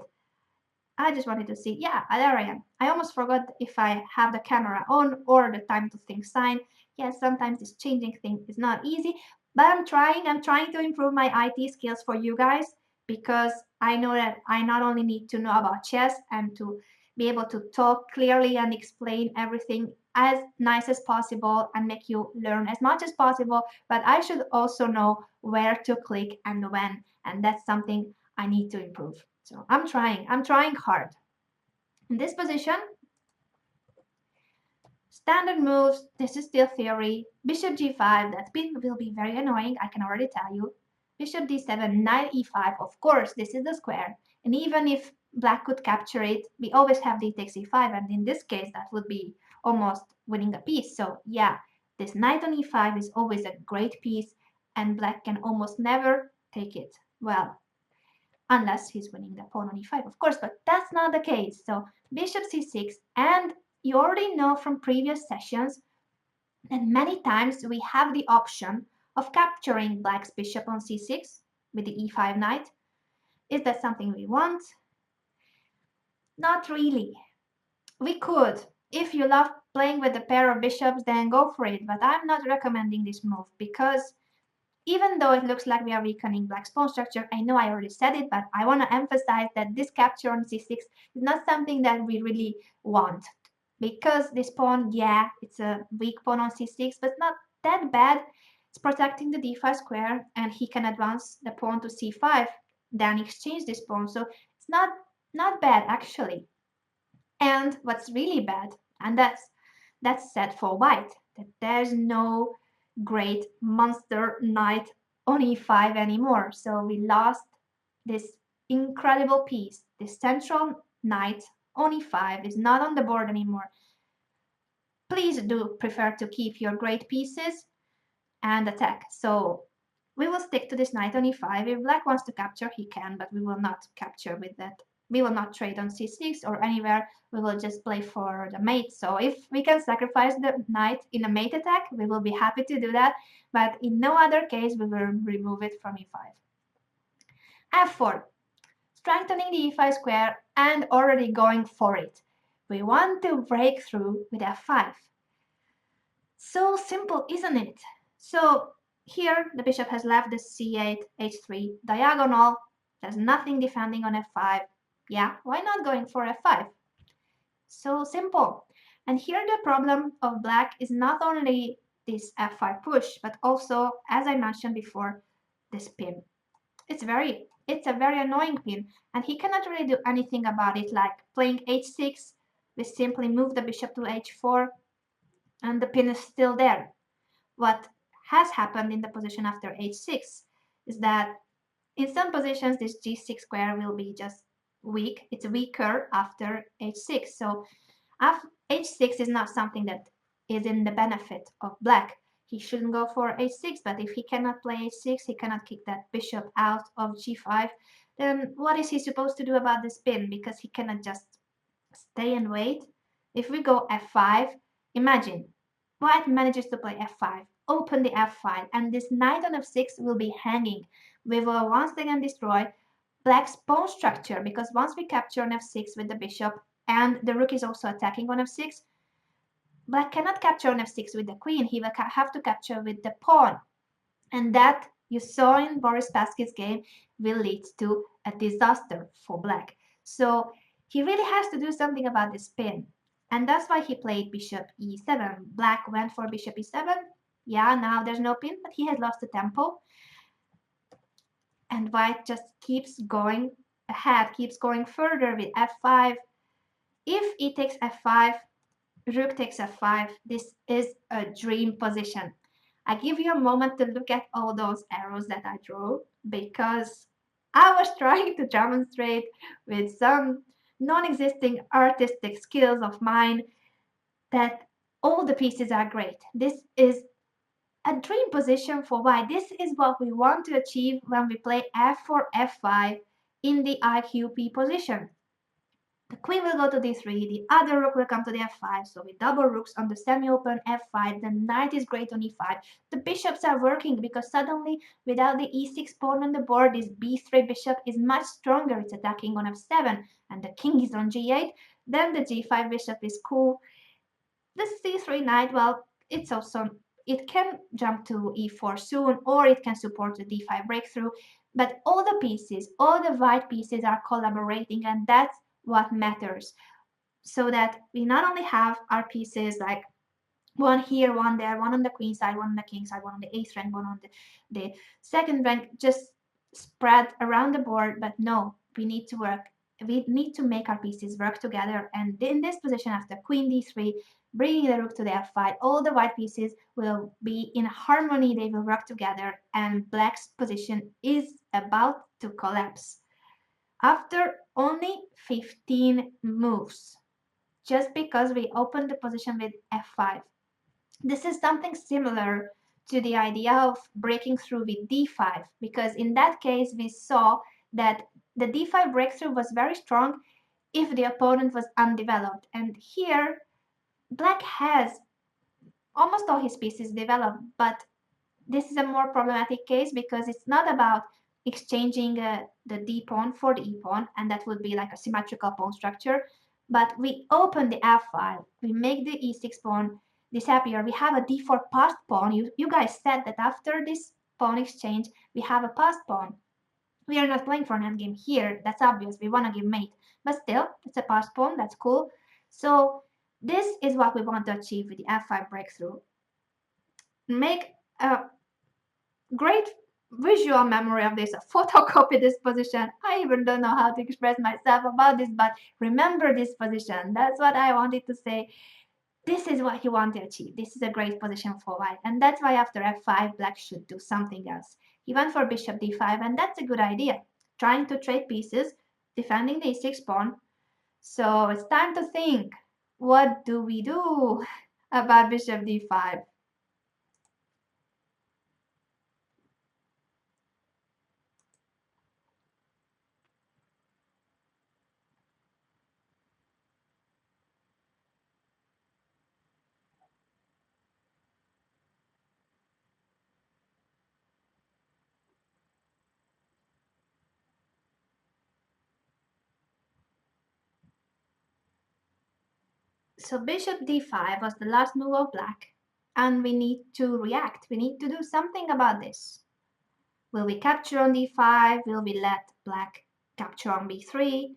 I just wanted to see, yeah, there I am. I almost forgot if I have the camera on or the time to think sign. Yes, sometimes this changing thing is not easy, but I'm trying to improve my IT skills for you guys, because I know that I not only need to know about chess and to be able to talk clearly and explain everything as nice as possible and make you learn as much as possible, but I should also know where to click and when, and that's something I need to improve. So I'm trying hard. In this position, standard moves, this is still theory. Bishop g5, that will be very annoying, I can already tell you. Bishop d7, knight e5, of course, this is the square. And even if black could capture it, we always have d takes e5, and in this case, that would be almost winning a piece. So yeah, this knight on e5 is always a great piece, and black can almost never take it. Well, unless he's winning the pawn on e5, of course, but that's not the case. So bishop c6, and you already know from previous sessions that many times we have the option of capturing black's bishop on c6 with the e5 knight. Is that something we want? Not really. We could. If you love playing with a pair of bishops, then go for it, but I'm not recommending this move, because even though it looks like we are weakening black's pawn structure, I know I already said it, but I want to emphasize that this capture on c6 is not something that we really want. Because this pawn, yeah, it's a weak pawn on c6, but not that bad. It's protecting the d5 square, and he can advance the pawn to c5, then exchange this pawn. So it's not bad, actually. And what's really bad, and that's sad for white, that there's no great monster knight on e5 anymore. So we lost this incredible piece. This central knight on e5 is not on the board anymore. Please do prefer to keep your great pieces and attack. So we will stick to this knight on e5. If black wants to capture, he can, but we will not capture with that. We will not trade on c6 or anywhere. We will just play for the mate. So if we can sacrifice the knight in a mate attack, we will be happy to do that. But in no other case, we will remove it from e5. f4. Strengthening the e5 square and already going for it. We want to break through with f5. So simple, isn't it? So here the bishop has left the c8, h3 diagonal. There's nothing defending on f5. Yeah, why not going for f5? So simple. And here the problem of black is not only this f5 push, but also, as I mentioned before, this pin. It's a very annoying pin, and he cannot really do anything about it, like playing h6. We simply move the bishop to h4, and the pin is still there. What has happened in the position after h6 is that in some positions this g6 square will be just weak. It's weaker after h6. So h6 is not something that is in the benefit of black. he shouldn't go for h6, but if he cannot play h6, he cannot kick that bishop out of g5, then what is he supposed to do about the spin? Because he cannot just stay and wait. If we go f5, imagine, white manages to play f5, open the f5, and this knight on f6 will be hanging. We will once again destroy black's pawn structure, because once we capture on f6 with the bishop, and the rook is also attacking on f6, black cannot capture on f6 with the queen. He will have to capture with the pawn. And that, you saw in Boris Spassky's game, will lead to a disaster for black. So he really has to do something about the spin. And that's why he played bishop e7. Black went for bishop e7. Yeah, now there's no pin, but he has lost the tempo. And white just keeps going ahead, keeps going further with f5. If e takes f5, rook takes f5. This is a dream position. I give you a moment to look at all those arrows that I drew, because I was trying to demonstrate with some non-existing artistic skills of mine that all the pieces are great. This is a dream position for white. This is what we want to achieve when we play f4, f5 in the IQP position. The queen will go to d3, the other rook will come to the f5, so with double rooks on the semi-open f5, the knight is great on e5. The bishops are working because suddenly, without the e6 pawn on the board, this b3 bishop is much stronger. It's attacking on f7, and the king is on g8. Then the g5 bishop is cool. The c3 knight, well, it's also, it can jump to e4 soon, or it can support the d5 breakthrough. But all the pieces, all the white pieces are collaborating, and that's what matters. So that we not only have our pieces like one here, one there, one on the queen side, one on the king side, one on the eighth rank, one on the second rank, just spread around the board, but no, we need to work. We need to make our pieces work together, and in this position after queen d3, bringing the rook to the f5, all the white pieces will be in harmony, they will work together, and black's position is about to collapse. After only 15 moves, just because we opened the position with f5. This is something similar to the idea of breaking through with d5, because in that case we saw that the d5 breakthrough was very strong if the opponent was undeveloped. And here, black has almost all his pieces developed, but this is a more problematic case because it's not about exchanging the d pawn for the e pawn, and that would be like a symmetrical pawn structure. But we open the f5, we make the e6 pawn disappear, we have a d4 passed pawn. You guys said that after this pawn exchange, we have a passed pawn. We are not playing for an endgame here, that's obvious, we want to give mate. But still, it's a passed pawn, that's cool. So this is what we want to achieve with the f5 breakthrough. Make a great visual memory of this, photocopy this position. I even don't know how to express myself about this, but remember this position. That's what I wanted to say. This is what you want to achieve. This is a great position for white, and that's why after f5, black should do something else. He went for bishop d5, and that's a good idea. Trying to trade pieces, defending the e6 pawn. So it's time to think. What do we do about bishop d5? So bishop d5 was the last move of black, and we need to react. We need to do something about this. Will we capture on d5? Will we let black capture on b3?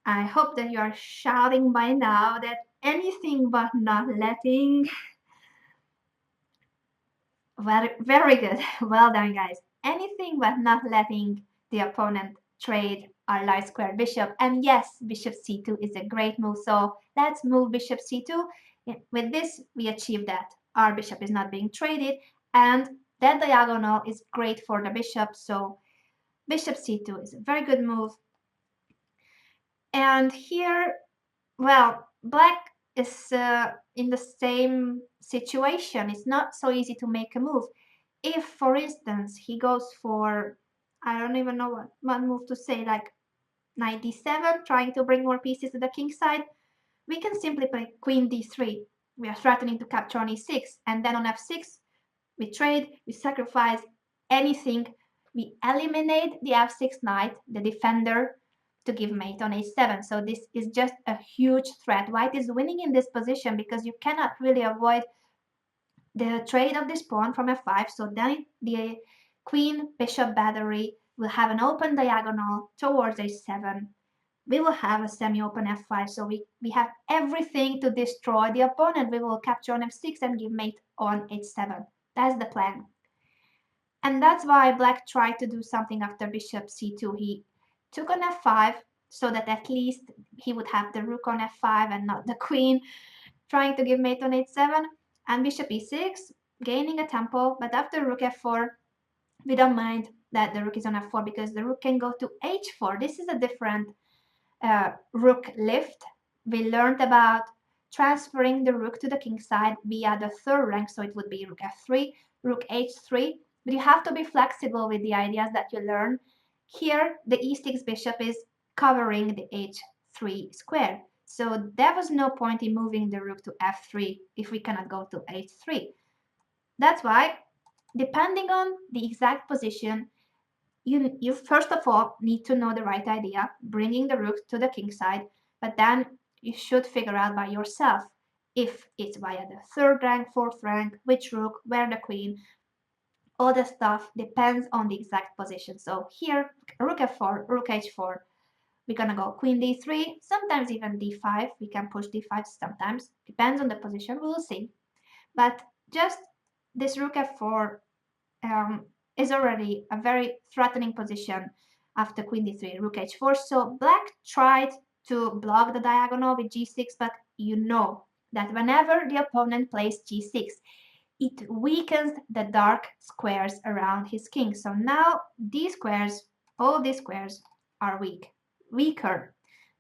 I hope that you are shouting by now that anything but not letting. Very, very good. Well done, guys. Anything but not letting the opponent trade our light square bishop. And yes, bishop c2 is a great move. So let's move bishop c2. With this, we achieve that. Our bishop is not being traded, and that diagonal is great for the bishop. So bishop c2 is a very good move. And here, well, black is in the same situation. It's not so easy to make a move. If, for instance, he goes for, I don't even know what move to say, like knight d7, trying to bring more pieces to the king side, we can simply play queen d3. We are threatening to capture on e6, and then on f6, we trade, we sacrifice anything, we eliminate the f6 knight, the defender, to give mate on h7. So this is just a huge threat. White is winning in this position because you cannot really avoid the trade of this pawn from f5. So then the queen bishop battery will have an open diagonal towards h7. We will have a semi-open f5, so we have everything to destroy the opponent. We will capture on f6 and give mate on h7. That's the plan. And that's why black tried to do something after bishop c2. He took on f5 so that at least he would have the rook on f5 and not the queen, trying to give mate on h7, and bishop e6, gaining a tempo. But after rook f4, we don't mind that the rook is on f4 because the rook can go to h4. This is a different rook lift. We learned about transferring the rook to the king side via the third rank, so it would be rook f3, rook h3, but you have to be flexible with the ideas that you learn. Here, the e6 bishop is covering the h3 square, so there was no point in moving the rook to f3 if we cannot go to h3. That's why, depending on the exact position, you first of all need to know the right idea, bringing the rook to the king side, but then you should figure out by yourself if it's via the third rank, fourth rank, which rook, where the queen, all the stuff depends on the exact position. So here, rook f4, rook h4, we're gonna go queen d3, sometimes even d5, we can push d5 sometimes, depends on the position, we will see. But just this rook f4 is already a very threatening position after queen d3, rook h4. So black tried to block the diagonal with g6, but you know that whenever the opponent plays g6, it weakens the dark squares around his king. So now these squares, all these squares are weaker.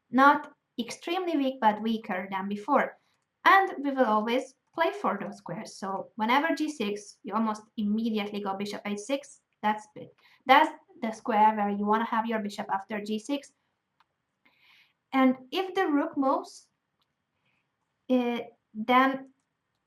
Not extremely weak, but weaker than before. And we will always play for those squares. So whenever g6, you almost immediately go bishop h6. That's it. That's the square where you want to have your bishop after g6. And if the rook moves, then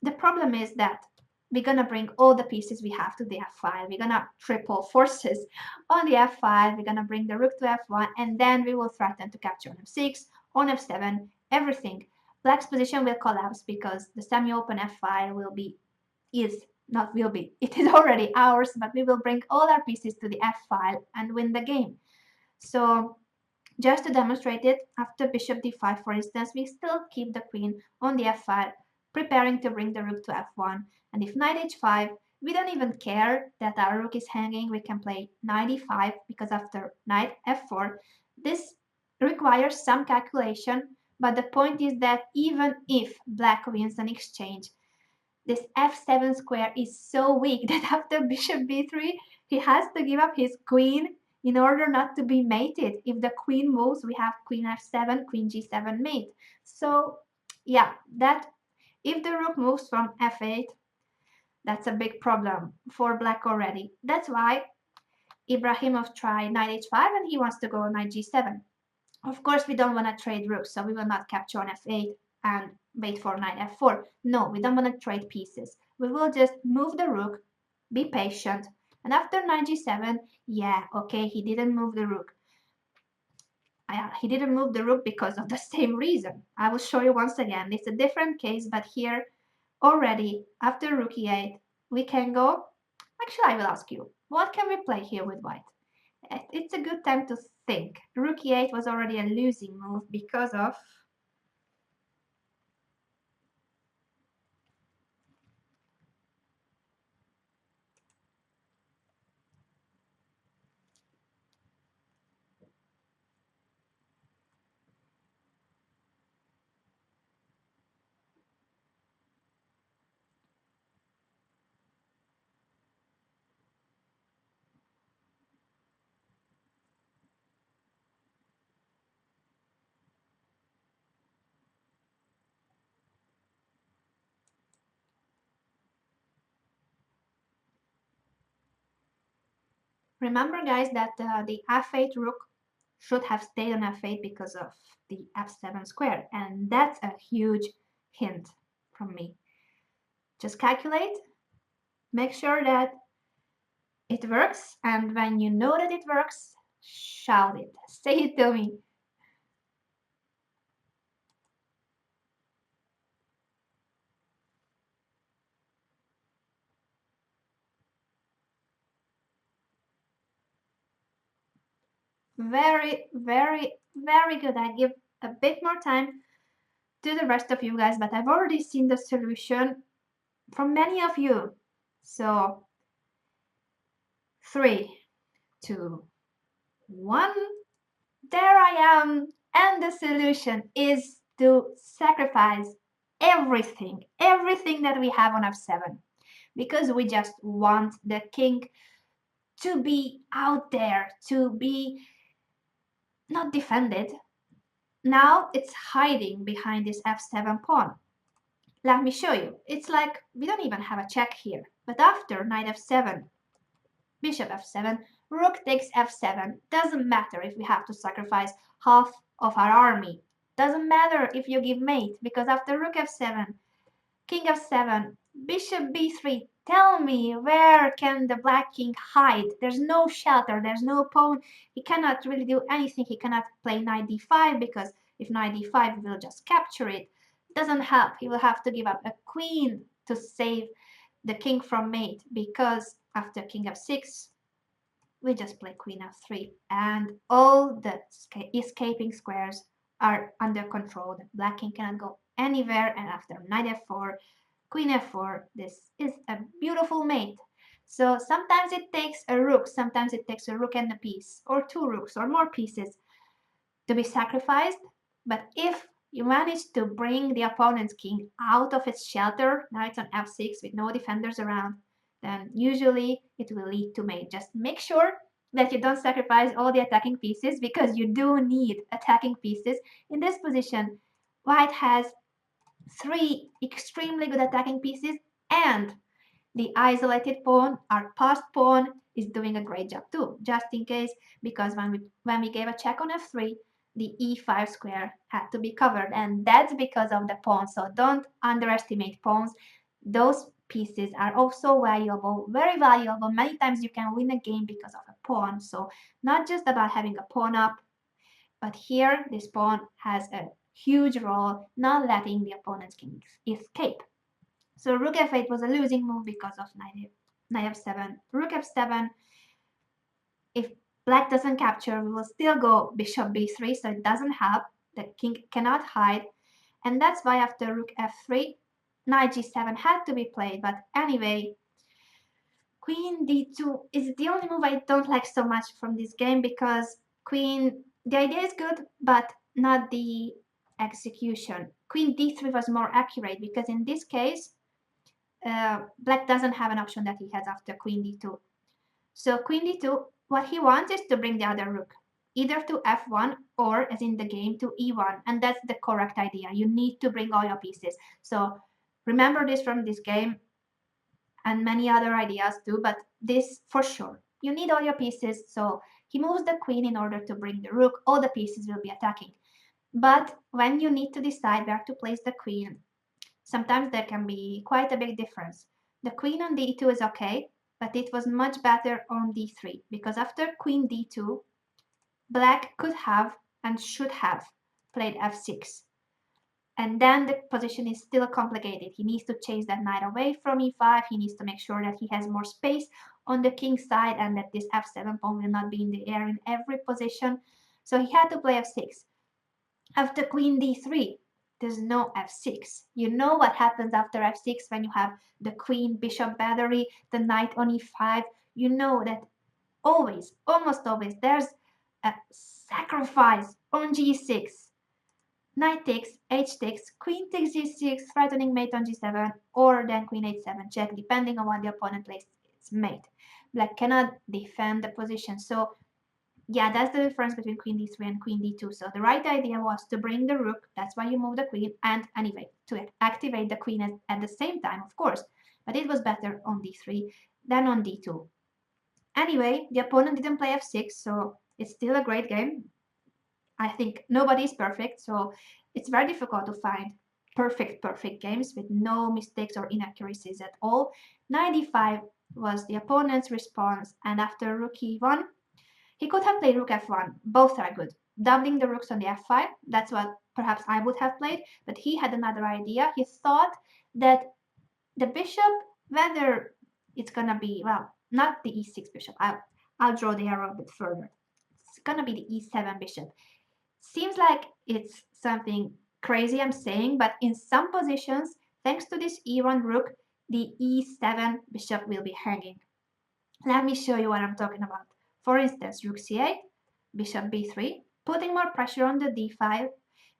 the problem is that we're gonna bring all the pieces we have to the f5. We're gonna triple forces on the f5. We're gonna bring the rook to f1, and then we will threaten to capture on f6, on f7, everything. Black's position will collapse because the semi-open f5 it is already ours, but we will bring all our pieces to the f5 and win the game. So just to demonstrate it, after bishop d5, for instance, we still keep the queen on the f5, preparing to bring the rook to f1. And if knight h5, we don't even care that our rook is hanging. We can play knight e5 because after knight f4, this requires some calculation. But the point is that even if black wins an exchange, this f7 square is so weak that after bishop b3, he has to give up his queen in order not to be mated. If the queen moves, we have queen f7, queen g7 mate. So yeah, that if the rook moves from f8, that's a big problem for black already. That's why Ibrahimov tried knight h5 and he wants to go knight g7. Of course, we don't want to trade rooks, so we will not capture on f8 and wait for knight f4. No, we don't want to trade pieces. We will just move the rook, be patient, and after knight g7, yeah, okay, he didn't move the rook. He didn't move the rook because of the same reason. I will show you once again. It's a different case, but here already after rook e8, we can go. Actually, I will ask you, what can we play here with white? It's a good time to think. Rook e8 was already a losing move because of Remember, guys, that the f8 rook should have stayed on f8 because of the f7 square, and that's a huge hint from me. Just calculate, make sure that it works, and when you know that it works, shout it, say it to me. Very, very, very good. I give a bit more time to the rest of you guys, but I've already seen the solution from many of you. So 3, 2, 1. There I am. And the solution is to sacrifice everything that we have on f7, because we just want the king to be out there, to be not defended. Now it's hiding behind this f7 pawn. Let me show you. It's like we don't even have a check here. But after knight f7, bishop f7, rook takes f7. Doesn't matter if we have to sacrifice half of our army. Doesn't matter if you give mate, because after rook f7, king f7, bishop b3, tell me, where can the black king hide? There's no shelter, there's no pawn. He cannot really do anything. He cannot play knight d5, because if knight d5, he will just capture it. Doesn't help. He will have to give up a queen to save the king from mate, because after king f6, we just play queen f3, and all the escaping squares are under control. The black king cannot go anywhere, and after knight f4, queen f4, this is a beautiful mate. So sometimes it takes a rook, sometimes it takes a rook and a piece, or 2 rooks, or more pieces to be sacrificed. But if you manage to bring the opponent's king out of its shelter, now it's on f6 with no defenders around, then usually it will lead to mate. Just make sure that you don't sacrifice all the attacking pieces, because you do need attacking pieces. In this position, white has 3 extremely good attacking pieces, and the isolated pawn, our passed pawn, is doing a great job too, just in case, because when we gave a check on f3, the e5 square had to be covered, and that's because of the pawn. So don't underestimate pawns. Those pieces are also valuable, very valuable. Many times you can win a game because of a pawn. So not just about having a pawn up, but here this pawn has a huge role, not letting the opponent's king escape. So rook f8 was a losing move because of knight f7. Rook f7, if black doesn't capture, we will still go bishop b3, so it doesn't help. The king cannot hide. And that's why after rook f3, knight g7 had to be played. But anyway, queen d2 is the only move I don't like so much from this game, because the idea is good, but not the execution. Queen d3 was more accurate, because in this case, black doesn't have an option that he has after queen d2. So queen d2, what he wants is to bring the other rook, either to f1 or, as in the game, to e1. And that's the correct idea. You need to bring all your pieces. So remember this from this game, and many other ideas too, but this for sure. You need all your pieces, so he moves the queen in order to bring the rook. All the pieces will be attacking. But when you need to decide where to place the queen, sometimes there can be quite a big difference. The queen on d2 is okay, but it was much better on d3, because after queen d2, black could have and should have played f6. And then the position is still complicated. He needs to chase that knight away from e5. He needs to make sure that he has more space on the king's side, and that this f7 pawn will not be in the air in every position. So he had to play f6. After queen d3, there's no f6. You know what happens after f6 when you have the queen bishop battery, the knight on e5. You know that always, almost always, there's a sacrifice on g6. Knight takes, h takes, queen takes g6, threatening mate on g7, or then queen h7 check, depending on what the opponent plays its mate. Black cannot defend the position. So yeah, that's the difference between queen d3 and queen d2. So the right idea was to bring the rook. That's why you move the queen. And anyway, to activate the queen at the same time, of course. But it was better on d3 than on d2. Anyway, the opponent didn't play f6, so it's still a great game. I think nobody is perfect, so it's very difficult to find perfect games with no mistakes or inaccuracies at all. Knight d5 was the opponent's response, and after rook e1, he could have played rook f1. Both are good. Doubling the rooks on the f5, that's what perhaps I would have played, but he had another idea. He thought that the bishop, whether it's gonna be, well, not the e6 bishop. I'll draw the arrow a bit further. It's gonna be the e7 bishop. Seems like it's something crazy I'm saying, but in some positions, thanks to this e1 rook, the e7 bishop will be hanging. Let me show you what I'm talking about. For instance, rook c8, bishop b3, putting more pressure on the d5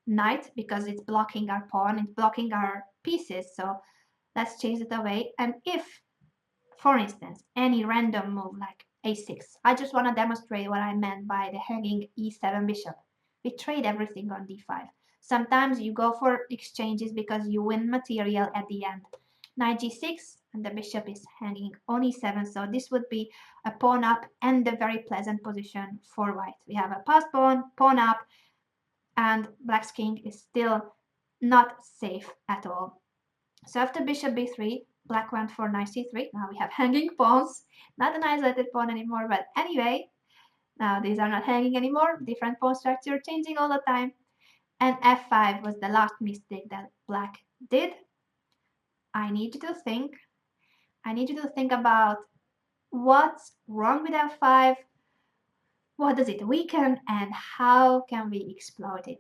knight because it's blocking our pawn, it's blocking our pieces, so let's chase it away. And if, for instance, any random move like a6, I just want to demonstrate what I meant by the hanging e7 bishop. We trade everything on d5. Sometimes you go for exchanges because you win material at the end. Knight g6 and the bishop is hanging on e7, so this would be a pawn up and a very pleasant position for white. We have a passed pawn, pawn up, and black's king is still not safe at all. So after bishop b3, black went for knight c3. Now we have hanging pawns, not an isolated pawn anymore, but anyway, now these are not hanging anymore, different pawn structure changing all the time. And f5 was the last mistake that black did. I need you to think. I need you to think about what's wrong with f5, what does it weaken, and how can we exploit it.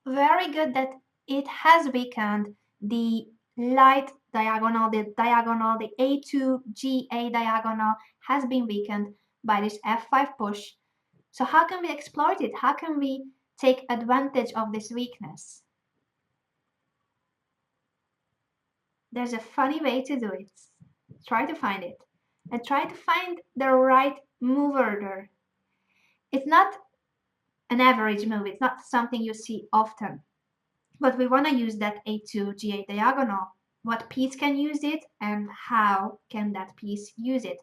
Very good that it has weakened the light diagonal, the A2 GA diagonal has been weakened by this F5 push. So how can we exploit it? How can we take advantage of this weakness? There's a funny way to do it. Try to find it. And try to find the right move order. It's not an average move. It's not something you see often. But we want to use that A2 GA diagonal. What piece can use it and how can that piece use it?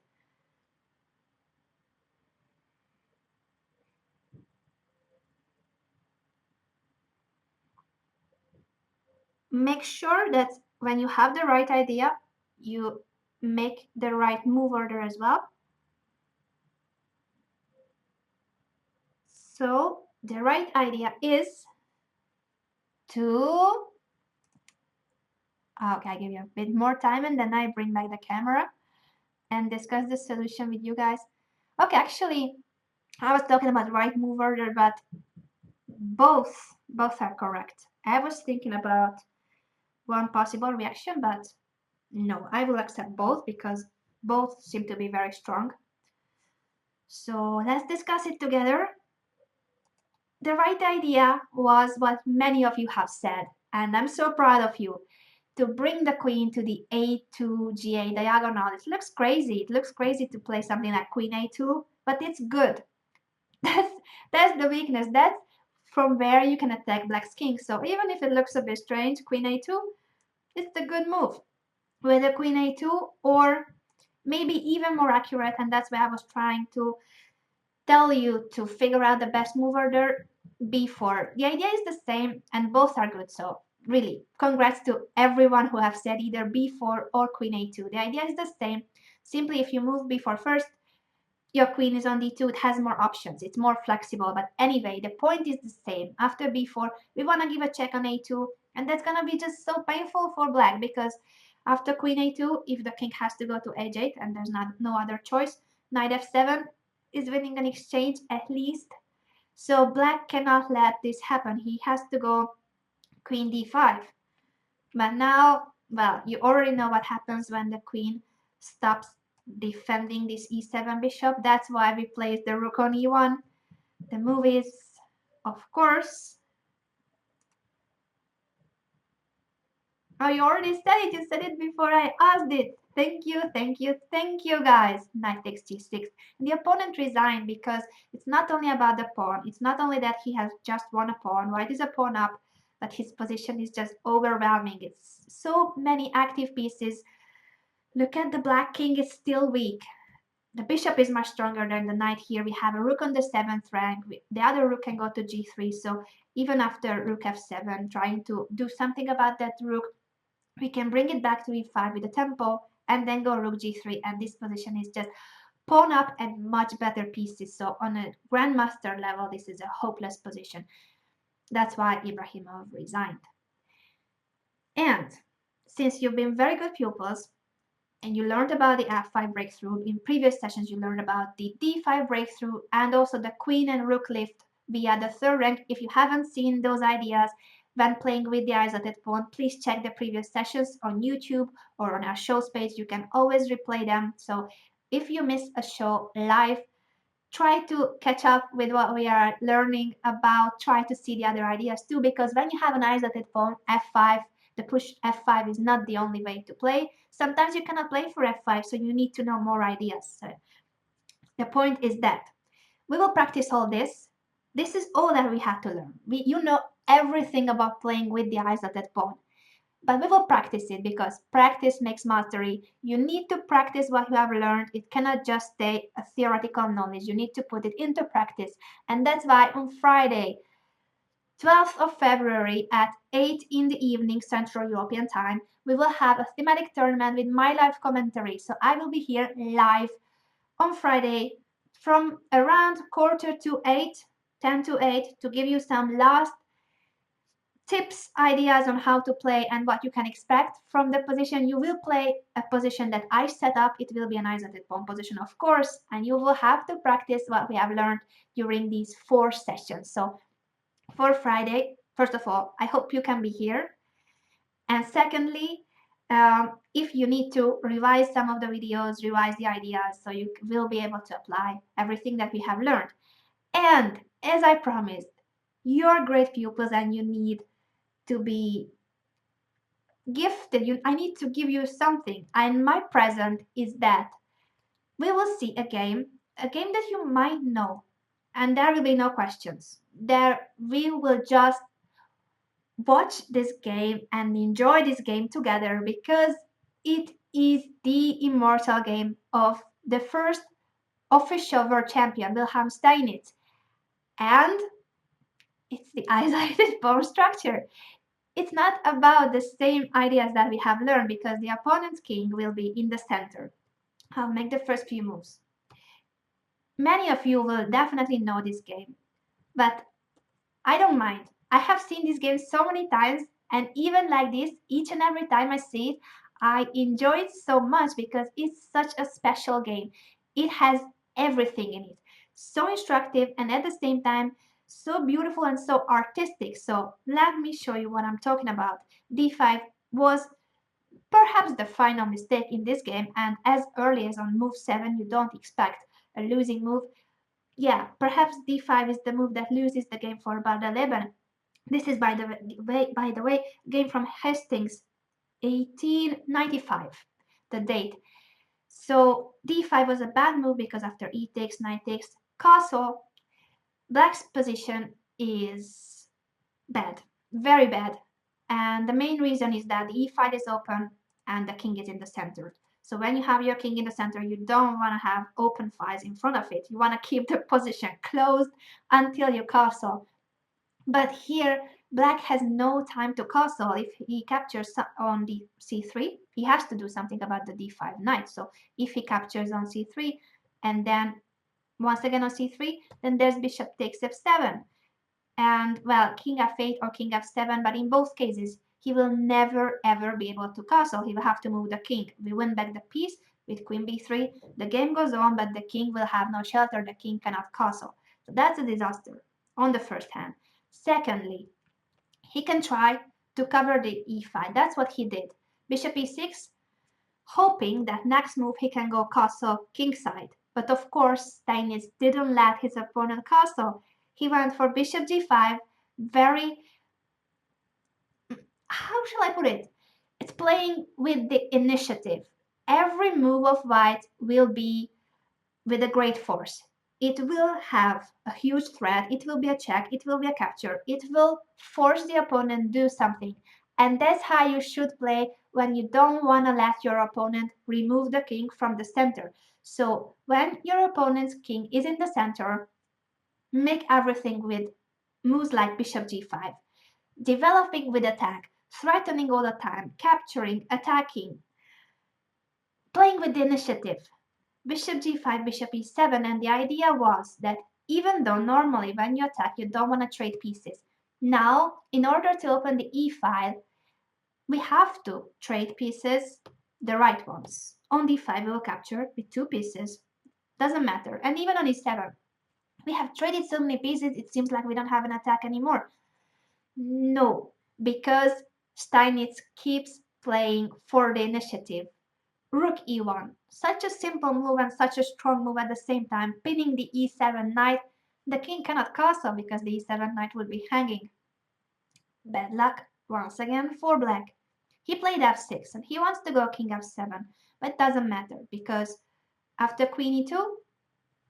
Make sure that when you have the right idea, you make the right move order as well. So the right idea is to, okay, I give you a bit more time and then I bring back the camera and discuss the solution with you guys. Okay, actually, I was talking about right move order, but both are correct. I was thinking about one possible reaction, but no, I will accept both because both seem to be very strong. So let's discuss it together. The right idea was what many of you have said, and I'm so proud of you, to bring the queen to the A2 GA diagonal. It looks crazy. It looks crazy to play something like queen A2, but it's good. That's the weakness. That's from where you can attack black's king. So even if it looks a bit strange, queen A2, it's the good move. With a queen A2, or maybe even more accurate, and that's why I was trying to tell you to figure out the best move order, B4. The idea is the same and both are good, so really, congrats to everyone who have said either B4 or queen A2. The idea is the same. Simply if you move B4 first, your queen is on D2, it has more options, it's more flexible, but anyway, the point is the same. After B4, we want to give a check on A2, And that's gonna be just so painful for black because after queen a2, if the king has to go to h8 and there's no other choice, knight f7 is winning an exchange at least. So black cannot let this happen. He has to go queen d5. But now, well, you already know what happens when the queen stops defending this e7 bishop. That's why we placed the rook on e1. The move is, of course, oh, you already said it. You said it before I asked it. Thank you, thank you, thank you, guys. Knight takes g6. And the opponent resigned because it's not only about the pawn. It's not only that he has just won a pawn. White is a pawn up, but his position is just overwhelming. It's so many active pieces. Look at the black king. It's still weak. The bishop is much stronger than the knight here. We have a rook on the 7th rank. The other rook can go to g3. So even after rook f7, trying to do something about that rook, we can bring it back to e5 with the tempo and then go rook g3, and this position is just pawn up and much better pieces. So on a grandmaster level, this is a hopeless position. That's why Ibrahimov resigned. And since you've been very good pupils and you learned about the f5 breakthrough, in previous sessions you learned about the d5 breakthrough and also the queen and rook lift via the 3rd rank. If you haven't seen those ideas when playing with the isolated pawn, please check the previous sessions on YouTube or on our shows page. You can always replay them. So if you miss a show live, try to catch up with what we are learning about. Try to see the other ideas too, because when you have an isolated pawn, f5, the push f5 is not the only way to play. Sometimes you cannot play for f5, so you need to know more ideas. So the point is that we will practice all this. This is all that we have to learn. You know everything about playing with the isolated pawn. But we will practice it because practice makes mastery. You need to practice what you have learned. It cannot just stay a theoretical knowledge. You need to put it into practice. And that's why on Friday, 12th of February at 8 in the evening Central European Time, we will have a thematic tournament with my live commentary. So I will be here live on Friday from around 7:45, 10 to 8, to give you some last tips, ideas on how to play and what you can expect from the position. You will play a position that I set up. It will be an isolated pawn position, of course, and you will have to practice what we have learned during these 4 sessions. So for Friday, first of all, I hope you can be here. And secondly, if you need to revise some of the videos, revise the ideas, so you will be able to apply everything that we have learned. And as I promised, you're great pupils and you need to be gifted. I need to give you something, and my present is that we will see a game that you might know, and there will be no questions. There we will just watch this game and enjoy this game together because it is the immortal game of the first official world champion, Wilhelm Steinitz, and it's the isolated pawn structure. It's not about the same ideas that we have learned because the opponent's king will be in the center. I'll make the first few moves. Many of you will definitely know this game, but I don't mind. I have seen this game so many times, and even like this, each and every time I see it, I enjoy it so much because it's such a special game. It has everything in it. So instructive and at the same time, so beautiful and so artistic. So let me show you what I'm talking about. D5 was perhaps the final mistake in this game, and as early as on move 7 you don't expect a losing move. Yeah, perhaps d5 is the move that loses the game for Bardaleben. This is by the way, game from Hastings, 1895, the date. So d5 was a bad move because after e takes, knight takes, castle, black's position is bad, very bad. And the main reason is that the e5 is open and the king is in the center. So when you have your king in the center, you don't want to have open files in front of it. You want to keep the position closed until you castle. But here, black has no time to castle. If he captures on the c3, he has to do something about the d5 knight. So if he captures on c3 and then once again on c3, then there's bishop takes f7. and, well, king f8 or king f7, but in both cases, he will never ever be able to castle. He will have to move the king. We win back the piece with queen b3. The game goes on, but the king will have no shelter. The king cannot castle. So that's a disaster on the first hand. Secondly, he can try to cover the e5. That's what he did. Bishop e6, hoping that next move he can go castle kingside. But of course, Steinitz didn't let his opponent castle. He went for bishop g5, very, how shall I put it? It's playing with the initiative. Every move of white will be with a great force. It will have a huge threat, it will be a check, it will be a capture, it will force the opponent to do something. And that's how you should play when you don't want to let your opponent remove the king from the center. So when your opponent's king is in the center, make everything with moves like bishop g5, developing with attack, threatening all the time, capturing, attacking, playing with the initiative. Bishop g5, bishop e7, and the idea was that even though normally when you attack you don't want to trade pieces, now in order to open the e file we have to trade pieces, the right ones. On d5 we will capture with 2 pieces, doesn't matter, and even on e7 we have traded so many pieces it seems like we don't have an attack anymore. No, because Steinitz keeps playing for the initiative. Rook e1, such a simple move and such a strong move at the same time, pinning the e7 knight. The king cannot castle because the e7 knight would be hanging. Bad luck once again for black. He played f6 and he wants to go king f7, but it doesn't matter because after queen e2,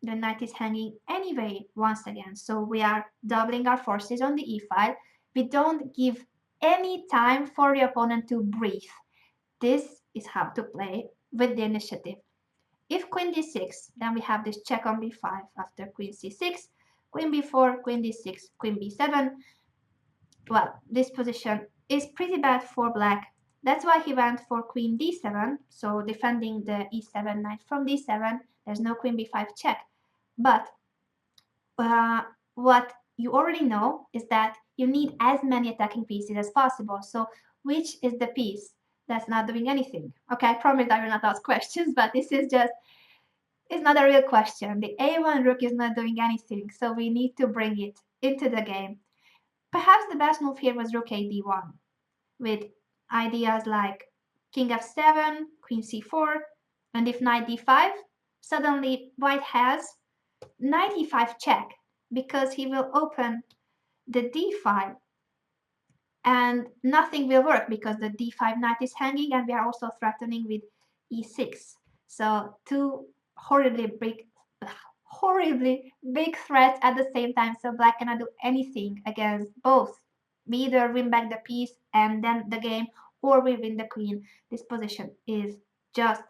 the knight is hanging anyway once again. So we are doubling our forces on the e file. We don't give any time for the opponent to breathe. This is how to play with the initiative. If queen d6, then we have this check on b5 after queen c6, queen b4, queen d6, queen b7. Well, this position is pretty bad for black. That's why he went for queen d7, so defending the e7 knight from d7. There's no queen b5 check. But what you already know is that you need as many attacking pieces as possible. So which is the piece that's not doing anything? Okay, I promise I will not ask questions, but this is just, it's not a real question. The a1 rook is not doing anything, so we need to bring it into the game. Perhaps the best move here was rook a d1, with ideas like king f7, queen c4, and if knight d5, suddenly white has knight e5 check, because he will open the d5 and nothing will work because the d5 knight is hanging and we are also threatening with e6. So two horribly big threats at the same time, so black cannot do anything against both. We either win back the piece and then the game, or we win the queen. This position is just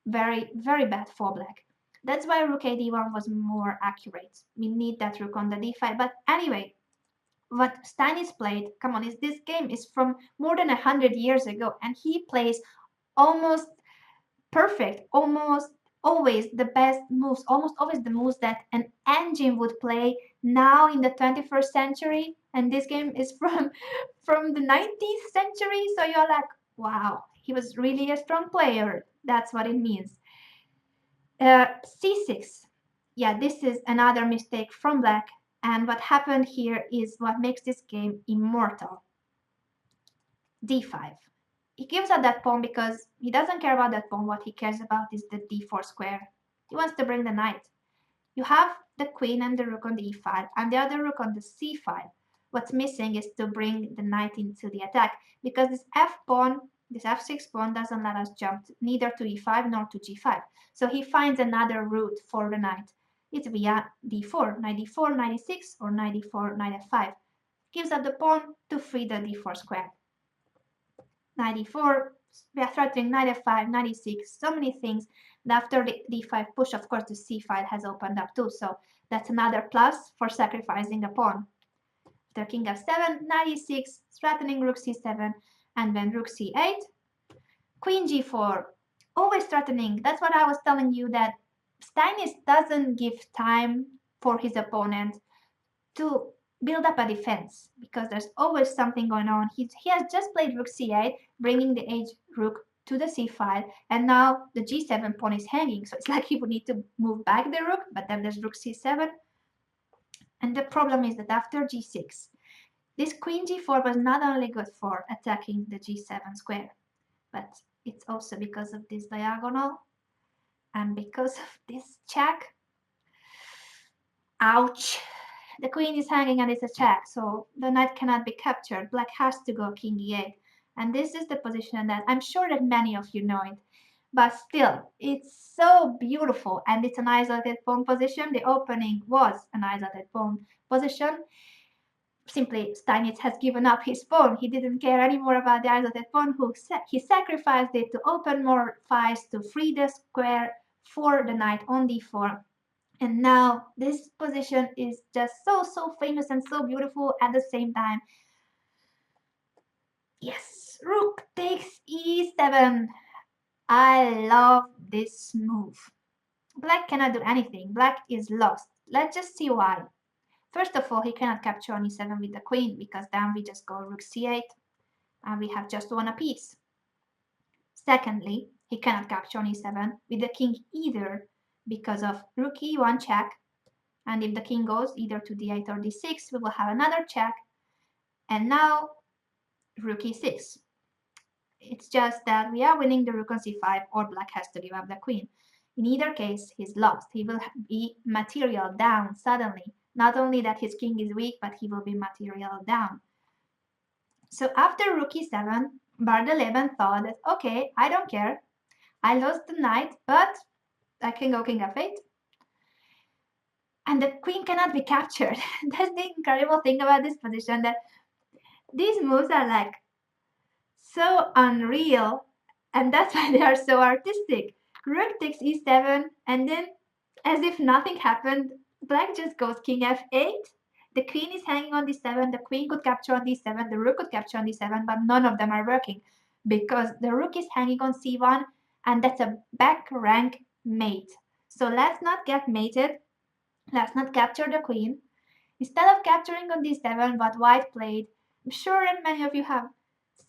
very, very bad for black. That's why rook a d1 was more accurate. We need that rook on the d5. But anyway, what Steinitz played, come on, is this game is from more than 100 years ago, and he plays almost perfect, almost always the best moves, almost always the moves that an engine would play now in the 21st century. And this game is from the 19th century, so you're like, wow, he was really a strong player. That's what it means. c6. Yeah, this is another mistake from black. And what happened here is what makes this game immortal. d5. He gives up that pawn because he doesn't care about that pawn. What he cares about is the d4 square. He wants to bring the knight. You have the queen and the rook on the e file and the other rook on the c file. What's missing is to bring the knight into the attack because this f pawn, this f6 pawn doesn't let us jump neither to e5 nor to g5. So he finds another route for the knight. It's via d4, knight d4, knight e6, or knight d4, knight f5. Gives up the pawn to free the d4 square. Knight e4, we are threatening knight f5, knight e6, so many things. And after the d5 push, of course, the c file has opened up too, so that's another plus for sacrificing a pawn. After king f7, knight e6, threatening rook c7, and then rook c8, queen g4, always threatening. That's what I was telling you, that Steinitz doesn't give time for his opponent to build up a defense because there's always something going on. He has just played rook c8, bringing the h rook to the c5, and now the g7 pawn is hanging. So it's like he would need to move back the rook, but then there's rook c7. And the problem is that after g6, this queen g4 was not only good for attacking the g7 square, but it's also because of this diagonal and because of this check. Ouch! The queen is hanging and it's a check, so the knight cannot be captured. Black has to go king e8. And this is the position that I'm sure that many of you know it. But still, it's so beautiful and it's an isolated pawn position. The opening was an isolated pawn position. Simply, Steinitz has given up his pawn. He didn't care anymore about the isolated pawn. He sacrificed it to open more files to free the square for the knight on d4. And now this position is just so famous and so beautiful at the same time. Yes, rook takes e7. I love this move. Black cannot do anything. Black is lost. Let's just see why. First of all, he cannot capture on e7 with the queen because then we just go rook c8 and we have just one apiece. Secondly, he cannot capture on e7 with the king either because of rook e1 check. And if the king goes either to d8 or d6, we will have another check. And now rook e6. It's just that we are winning the rook on c5 or black has to give up the queen. In either case, he's lost. He will be material down suddenly. Not only that his king is weak, but he will be material down. So after rook e7, Bardeleben thought that, okay, I don't care. I lost the knight, but I can go king f8. And the queen cannot be captured. That's the incredible thing about this position, that these moves are like so unreal, and that's why they are so artistic. Rook takes e7, and then, as if nothing happened, black just goes king f8. The queen is hanging on d7, the queen could capture on d7, the rook could capture on d7, but none of them are working because the rook is hanging on c1, and that's a back rank mate. So let's not get mated. Let's not capture the queen. Instead of capturing on d7 what white played, I'm sure that many of you have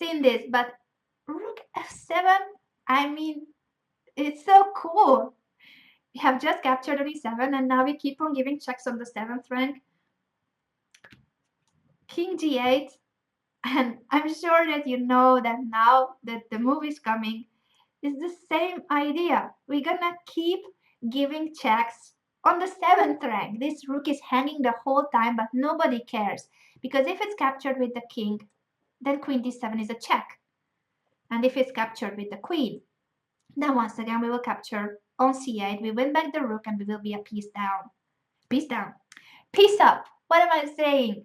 seen this, but rook f7, I mean, it's so cool. We have just captured on e7 and now we keep on giving checks on the 7th rank. King g8, and I'm sure that you know that now that the move is coming, it's the same idea. We're gonna keep giving checks on the 7th rank. This rook is hanging the whole time, but nobody cares. Because if it's captured with the king, then queen d7 is a check. And if it's captured with the queen, then once again we will capture on c8. We win back the rook and we will be a piece down. Piece down. Piece up. What am I saying?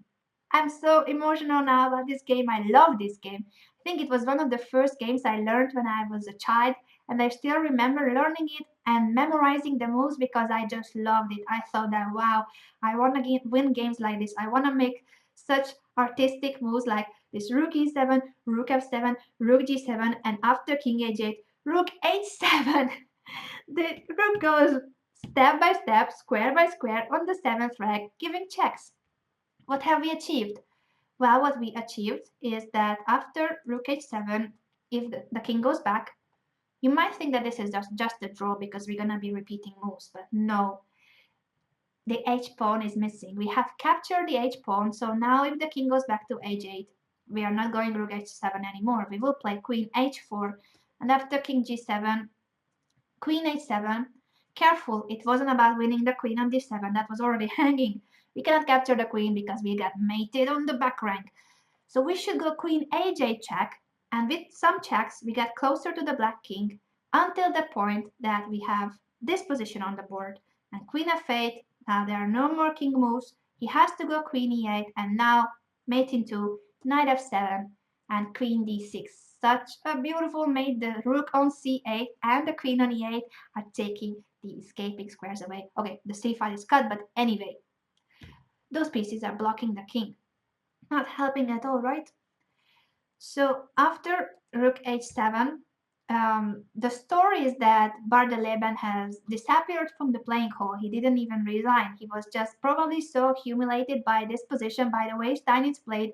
I'm so emotional now about this game. I love this game. I think it was one of the first games I learned when I was a child, and I still remember learning it and memorizing the moves because I just loved it. I thought that, wow, I want to win games like this. I want to make such artistic moves like this rook e7, rook f7, rook g7, and after king h8, rook h7. The rook goes step by step, square by square on the 7th rank, giving checks. What have we achieved? Well, what we achieved is that after rook h7, if the king goes back, you might think that this is just a draw because we're going to be repeating moves, but no. The h-pawn is missing. We have captured the h-pawn, so now if the king goes back to h8, we are not going rook h7 anymore. We will play queen h4, and after king g7, queen h7. Careful, it wasn't about winning the queen on d7, that was already hanging. We cannot capture the queen because we got mated on the back rank. So we should go queen h8 check, and with some checks we get closer to the black king until the point that we have this position on the board. And queen f8, now there are no more king moves, he has to go queen e8, and now mate into knight f7 and queen d6. Such a beautiful mate. The rook on c8 and the queen on e8 are taking the escaping squares away. Okay, the c file is cut, but anyway, those pieces are blocking the king. Not helping at all, right? So after rook h7, The story is that Bardeleben has disappeared from the playing hall. He didn't even resign. He was just probably so humiliated by this position, by the way Steinitz played.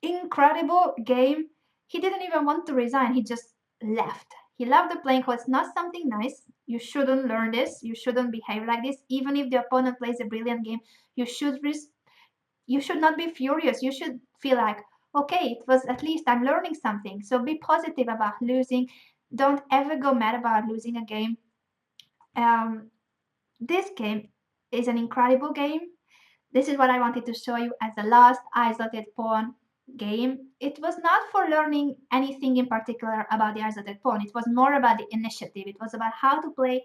Incredible game. He didn't even want to resign. He just left. He left the playing hall. It's not something nice. You shouldn't learn this. You shouldn't behave like this. Even if the opponent plays a brilliant game, you should you should not be furious. You should feel like, okay, it was at least I'm learning something. So be positive about losing. Don't ever go mad about losing a game. Um, this game is an incredible game. This is what I wanted to show you as the last isolated pawn game. It was not for learning anything in particular about the isolated pawn. It was more about the initiative. It was about how to play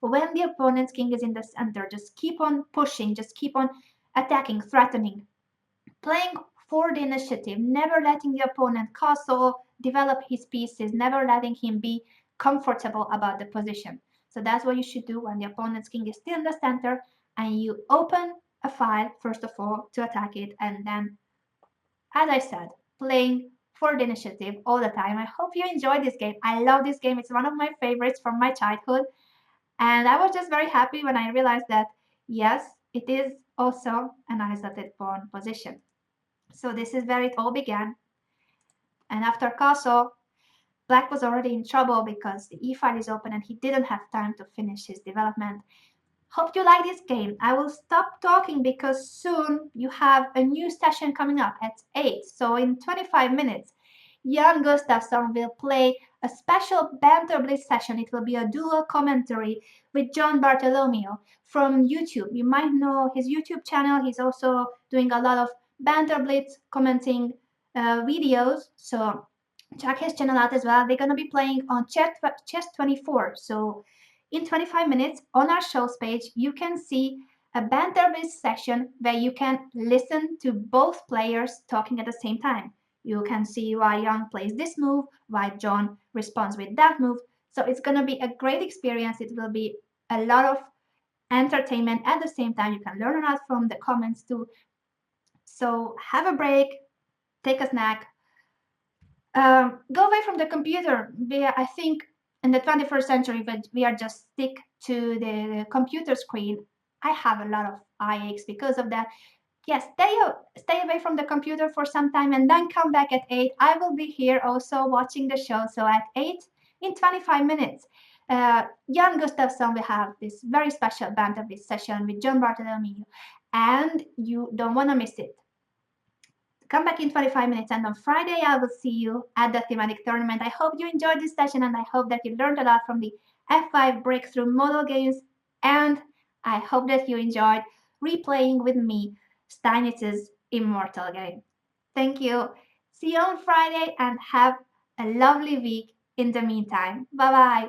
when the opponent's king is in the center. Just keep on pushing. Just keep on attacking, threatening, playing for the initiative, never letting the opponent castle, develop his pieces, never letting him be comfortable about the position. So that's what you should do when the opponent's king is still in the center and you open a file, first of all, to attack it, and then, as I said, playing for the initiative all the time. I hope you enjoyed this game. I love this game. It's one of my favorites from my childhood. And I was just very happy when I realized that, yes, it is also an isolated pawn position. So this is where it all began. And after castle, Black was already in trouble because the e-file is open and he didn't have time to finish his development. Hope you like this game. I will stop talking because soon you have a new session coming up at 8. So in 25 minutes, Jan Gustafsson will play a special Banter Blitz session. It will be a dual commentary with John Bartolomeo from YouTube. You might know his YouTube channel. He's also doing a lot of Banter Blitz commenting videos. So check his channel out as well. They're going to be playing on Chess 24. So in 25 minutes on our shows page, you can see a banter-based section where you can listen to both players talking at the same time. You can see why Young plays this move, why John responds with that move. So it's going to be a great experience. It will be a lot of entertainment at the same time. You can learn a lot from the comments too. So have a break, take a snack, go away from the computer. I think in the 21st century, but we are just stick to the computer screen. I have a lot of eye aches because of that. Yes, stay away from the computer for some time and then come back at 8. I will be here also watching the show. So at 8 in 25 minutes, Jan Gustafsson will have this very special band of this session with John Bartolomeo, and you don't want to miss it. Come back in 25 minutes, and on Friday I will see you at the thematic tournament. I hope you enjoyed this session and I hope that you learned a lot from the F5 breakthrough model games, and I hope that you enjoyed replaying with me Steinitz's Immortal game. Thank you. See you on Friday and have a lovely week in the meantime. Bye bye.